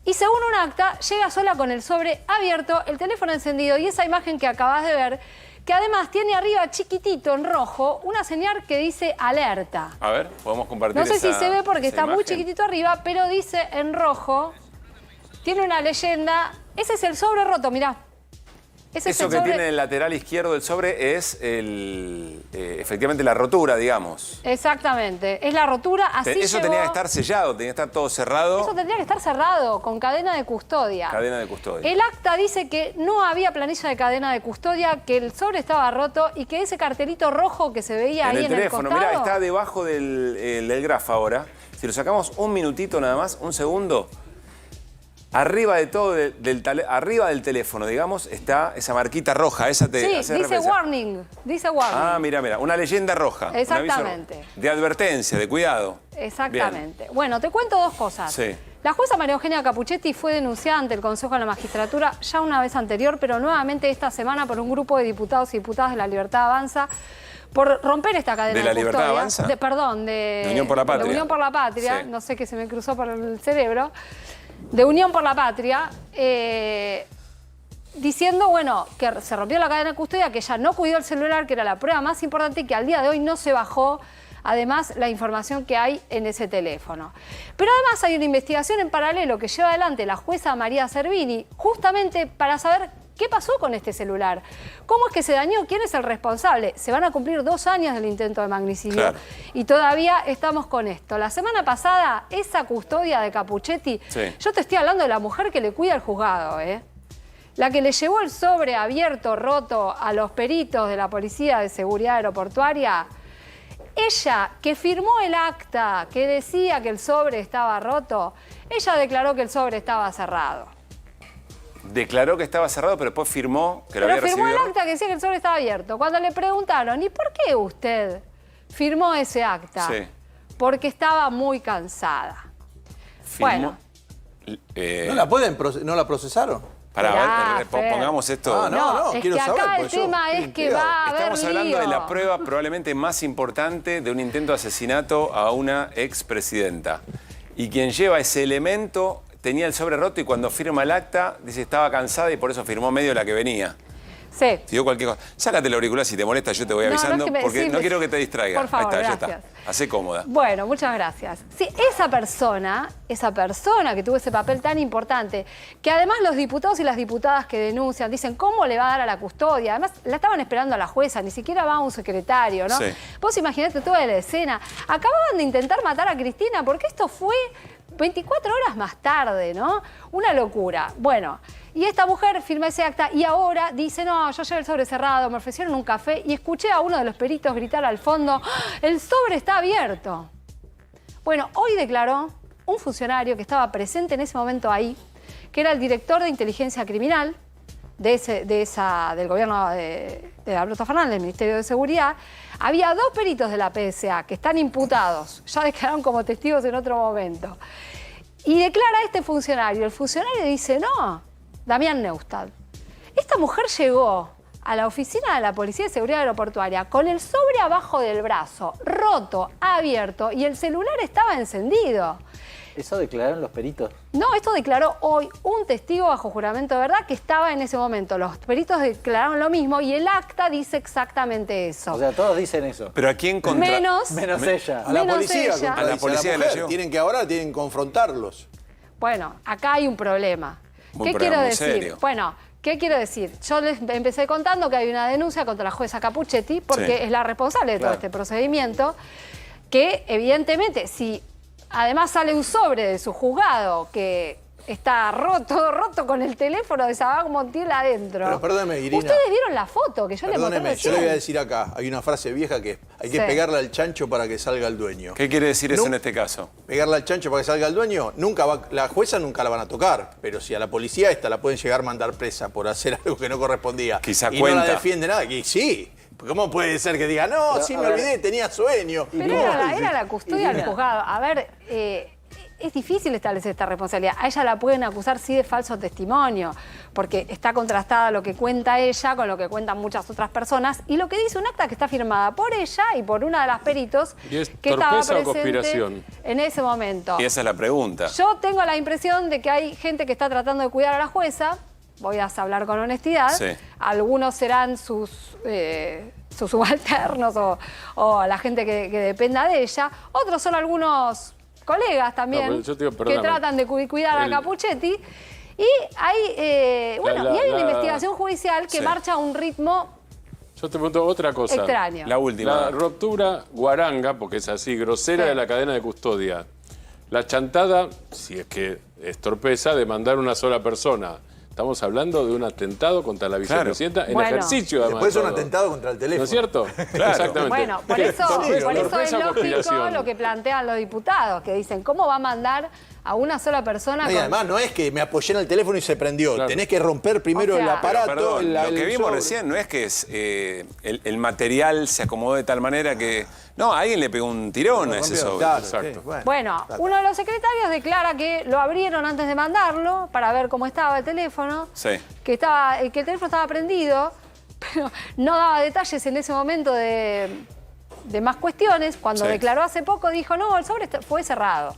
Y según un acta, llega sola con el sobre abierto, el teléfono encendido y esa imagen que acabas de ver, que además tiene arriba chiquitito en rojo una señal que dice alerta. A ver, podemos compartir No sé si esa- se ve porque esa está muy imagen? chiquitito arriba, pero dice en rojo, tiene una leyenda. Ese es el sobre roto, mirá. Ese es Eso el que sobre. tiene en el lateral izquierdo del sobre es efectivamente la rotura, digamos. Exactamente, es la rotura, así Eso llegó. tenía que estar sellado, tenía que estar todo cerrado. Eso tendría que estar cerrado, con cadena de custodia. Cadena de custodia. El acta dice que no había planilla de cadena de custodia, que el sobre estaba roto y que ese cartelito rojo que se veía En ahí el en teléfono, el costado... mirá, está debajo del graf ahora. Si lo sacamos un minutito nada más, un segundo, arriba de todo, arriba del teléfono, digamos, está esa marquita roja. Esa te Sí, hace dice referencia. warning, dice warning. Ah, mira, una leyenda roja. un aviso Exactamente. de advertencia, de cuidado. Exactamente. Bueno, te cuento dos cosas. Sí. La jueza María Eugenia Capuchetti fue denunciada ante el Consejo de la Magistratura ya una vez anterior, pero nuevamente esta semana por un grupo de diputados y diputadas de La Libertad Avanza por romper esta cadena ¿De de La custodia. Libertad Avanza? Perdón, De Unión por la Patria. De Unión por la Patria, Sí. no sé qué se me cruzó por el cerebro. De Unión por la Patria, diciendo, bueno, que se rompió la cadena de custodia, que ella no cuidó el celular, que era la prueba más importante y que al día de hoy no se bajó, además, la información que hay en ese teléfono. Pero además hay una investigación en paralelo que lleva adelante la jueza María Servini, justamente para saber qué pasó con este celular. ¿Cómo es que se dañó? ¿Quién es el responsable? Se van a cumplir 2 años del intento de magnicidio. Claro. Y todavía estamos con esto. La semana pasada, esa custodia de Capuchetti, Sí. yo te estoy hablando de la mujer que le cuida el juzgado, ¿eh? La que le llevó el sobre abierto, roto, a los peritos de la Policía de Seguridad Aeroportuaria. Ella, que firmó el acta que decía que el sobre estaba roto, ella declaró que el sobre estaba cerrado. Declaró que estaba cerrado, pero después firmó que lo Pero había firmó recibido. el acta que decía que el sobre estaba abierto. Cuando le preguntaron, ¿y por qué usted firmó ese acta? Sí. Porque estaba muy cansada. Firmó. ¿No la procesaron? Para Mirá, ver, Fer. pongamos esto. Ah, no, es quiero que acá saber, el pues yo tema estoy es que intrigado. va a haber Estamos hablando de lío. la prueba probablemente más importante de un intento de asesinato a una expresidenta. Y quien lleva ese elemento tenía el sobre roto y cuando firma el acta dice estaba cansada y por eso firmó medio la que venía. Sí. Si dio cualquier cosa. Sácate el auricular si te molesta, yo te voy No, no avisando es que me- porque sí, no quiero que te distraigas. Por favor, Ahí está, ya gracias. está. Hacé cómoda. Bueno, muchas gracias. Sí, esa persona que tuvo ese papel tan importante, que además los diputados y las diputadas que denuncian dicen, ¿cómo le va a dar a la custodia? Además, la estaban esperando a la jueza, ni siquiera va a un secretario, ¿no? Sí. Vos imaginate toda la escena. Acababan de intentar matar a Cristina porque esto fue 24 horas más tarde, ¿no? Una locura. Bueno, y esta mujer firma ese acta y ahora dice, no, yo llevé el sobre cerrado, me ofrecieron un café y escuché a uno de los peritos gritar al fondo, ¡ah! El sobre está abierto. Bueno, hoy declaró un funcionario que estaba presente en ese momento ahí, que era el director de inteligencia criminal del gobierno de Alberto Fernández, del Ministerio de Seguridad. Había 2 peritos de la PSA que están imputados, ya declararon como testigos en otro momento. Y declara este funcionario. El funcionario dice, no, Damián Neustadt. Esta mujer llegó a la oficina de la Policía de Seguridad Aeroportuaria con el sobre abajo del brazo, roto, abierto, y el celular estaba encendido. ¿Eso declararon los peritos? No, esto declaró hoy un testigo bajo juramento de verdad que estaba en ese momento. Los peritos declararon lo mismo y el acta dice exactamente eso. O sea, todos dicen eso. Pero ¿a quién contra...? Menos ella. A la Menos policía, ella. contradice A la policía la la mujer. llevó. Tienen que confrontarlos. Bueno, acá hay un problema. Un ¿Qué problema quiero muy decir? serio. Bueno, ¿qué quiero decir? Yo les empecé contando que hay una denuncia contra la jueza Capuchetti porque Sí. es la responsable de todo Claro. este procedimiento, que evidentemente si además sale un sobre de su juzgado que está todo roto con el teléfono de Sabag Montiel adentro. Pero perdóneme, Irina. Ustedes vieron la foto que yo le mostré Perdóneme, yo le voy a recién. decir acá, hay una frase vieja que hay que Sí. pegarle al chancho para que salga el dueño. ¿Qué quiere decir eso No. en este caso? Pegarle al chancho para que salga el dueño, la jueza nunca la van a tocar, pero si a la policía la pueden llegar a mandar presa por hacer algo que no correspondía Quizá y cuenta. no la defiende nada, y sí, ¿Cómo puede ser que diga, no, sí me olvidé, tenía sueño? Pero era la custodia del juzgado. A ver, es difícil establecer esta responsabilidad. A ella la pueden acusar sí de falso testimonio, porque está contrastada lo que cuenta ella con lo que cuentan muchas otras personas y lo que dice un acta que está firmada por ella y por una de las peritos ¿Y es que estaba torpeza o presente conspiración? en ese momento. Y esa es la pregunta. Yo tengo la impresión de que hay gente que está tratando de cuidar a la jueza. Voy a hablar con honestidad. Sí. Algunos serán sus subalternos o la gente que dependa de ella. Otros son algunos colegas también No, yo te digo, que perdóname. tratan de cuidar a Capuchetti. Y hay, hay una investigación judicial que Sí. marcha a un ritmo Yo te pregunto otra cosa. extraño. La última. La ruptura guaranga, porque es así, grosera Sí. de la cadena de custodia. La chantada, si es que es torpeza, de mandar una sola persona. Estamos hablando de un atentado contra la vicepresidenta en ejercicio, además. Después de un todo. atentado contra el teléfono. ¿No es cierto? Claro. Exactamente. Bueno, por ¿Qué? eso ¿Torpeza es o lógico conspiración? lo que plantean los diputados, que dicen, ¿cómo va a mandar a una sola persona? No, y además no es que me apoyé en el teléfono y se prendió. Claro. Tenés que romper primero O sea, el aparato. Pero, perdón, lo que el vimos sobre. recién no es que el material se acomodó de tal manera que... No, alguien le pegó un tirón a ese sobre. Claro, Exacto. sí, Bueno, uno de los secretarios declara que lo abrieron antes de mandarlo para ver cómo estaba el teléfono, Sí. que el teléfono estaba prendido, pero no daba detalles en ese momento de más cuestiones. Cuando Sí. declaró hace poco dijo, no, el sobre fue cerrado.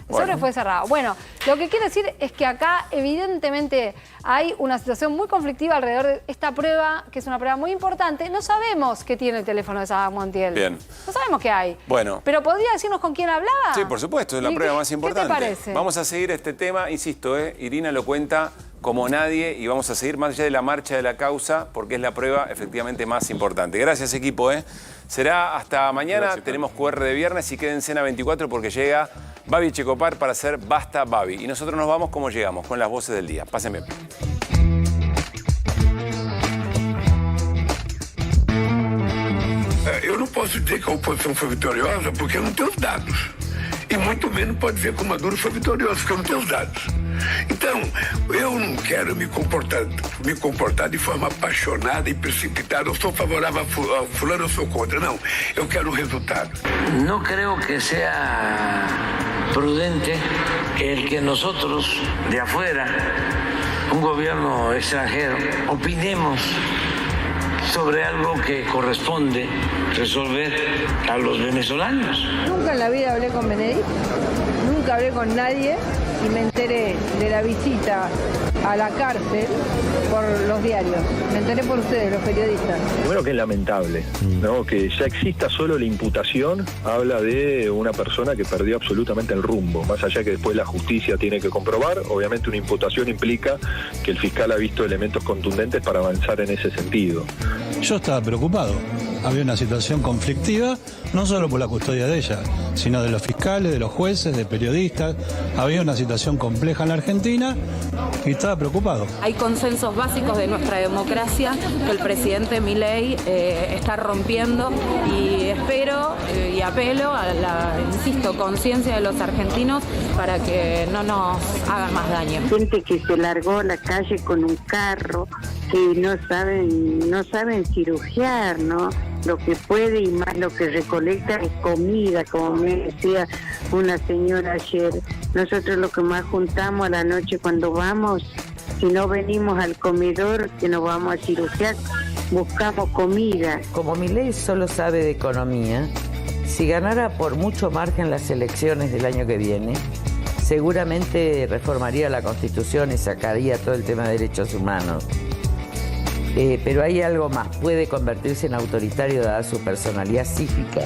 El sobre fue cerrado. Bueno, lo que quiero decir es que acá evidentemente hay una situación muy conflictiva alrededor de esta prueba, que es una prueba muy importante. No sabemos qué tiene el teléfono de Saddam Montiel. Bien. No sabemos qué hay. Bueno. ¿Pero podría decirnos con quién hablaba? Sí, por supuesto, es la ¿Y prueba qué- más importante. ¿Qué te parece? Vamos a seguir este tema, insisto, Irina lo cuenta como nadie y vamos a seguir más allá de la marcha de la causa porque es la prueba efectivamente más importante. Gracias, equipo. Será hasta mañana, Gracias, tenemos QR de viernes y quédense en A24 porque llega Babi Checopar para hacer Basta Babi. Y nosotros nos vamos como llegamos, con las voces del día. Pásenme. Eu não posso dizer que a oposição foi vitoriosa porque eu não tenho os dados. E muito menos pode dizer que o Maduro foi vitorioso, porque eu não tenho os dados. Então, eu não quero me comportar de forma apaixonada e precipitada. Eu sou favorável a fulano, eu sou contra. Não, eu quero um resultado. No creo que sea prudente el que nosotros de afuera, un gobierno extranjero, opinemos sobre algo que corresponde resolver a los venezolanos. Nunca en la vida hablé con Benedicto, nunca hablé con nadie y me enteré de la visita a la cárcel por los diarios. Me enteré por ustedes, los periodistas. Primero que es lamentable, ¿no? Que ya exista solo la imputación, habla de una persona que perdió absolutamente el rumbo, más allá que después la justicia tiene que comprobar. Obviamente una imputación implica que el fiscal ha visto elementos contundentes para avanzar en ese sentido. Yo estaba preocupado. Había una situación conflictiva, no solo por la custodia de ella, sino de los fiscales, de los jueces, de periodistas. Había una situación compleja en la Argentina y estaba preocupado. Hay consensos básicos de nuestra democracia que el presidente Milei está rompiendo y espero y apelo a la, insisto, conciencia de los argentinos para que no nos hagan más daño. Gente que se largó a la calle con un carro, que no saben cirugiar, ¿no? Lo que puede y más lo que recolecta es comida, como me decía una señora ayer. Nosotros lo que más juntamos a la noche cuando vamos, si no venimos al comedor que nos vamos a cirugiar, buscamos comida. Como Milei solo sabe de economía, si ganara por mucho margen las elecciones del año que viene, seguramente reformaría la Constitución y sacaría todo el tema de derechos humanos. Pero hay algo más, puede convertirse en autoritario dada su personalidad cívica.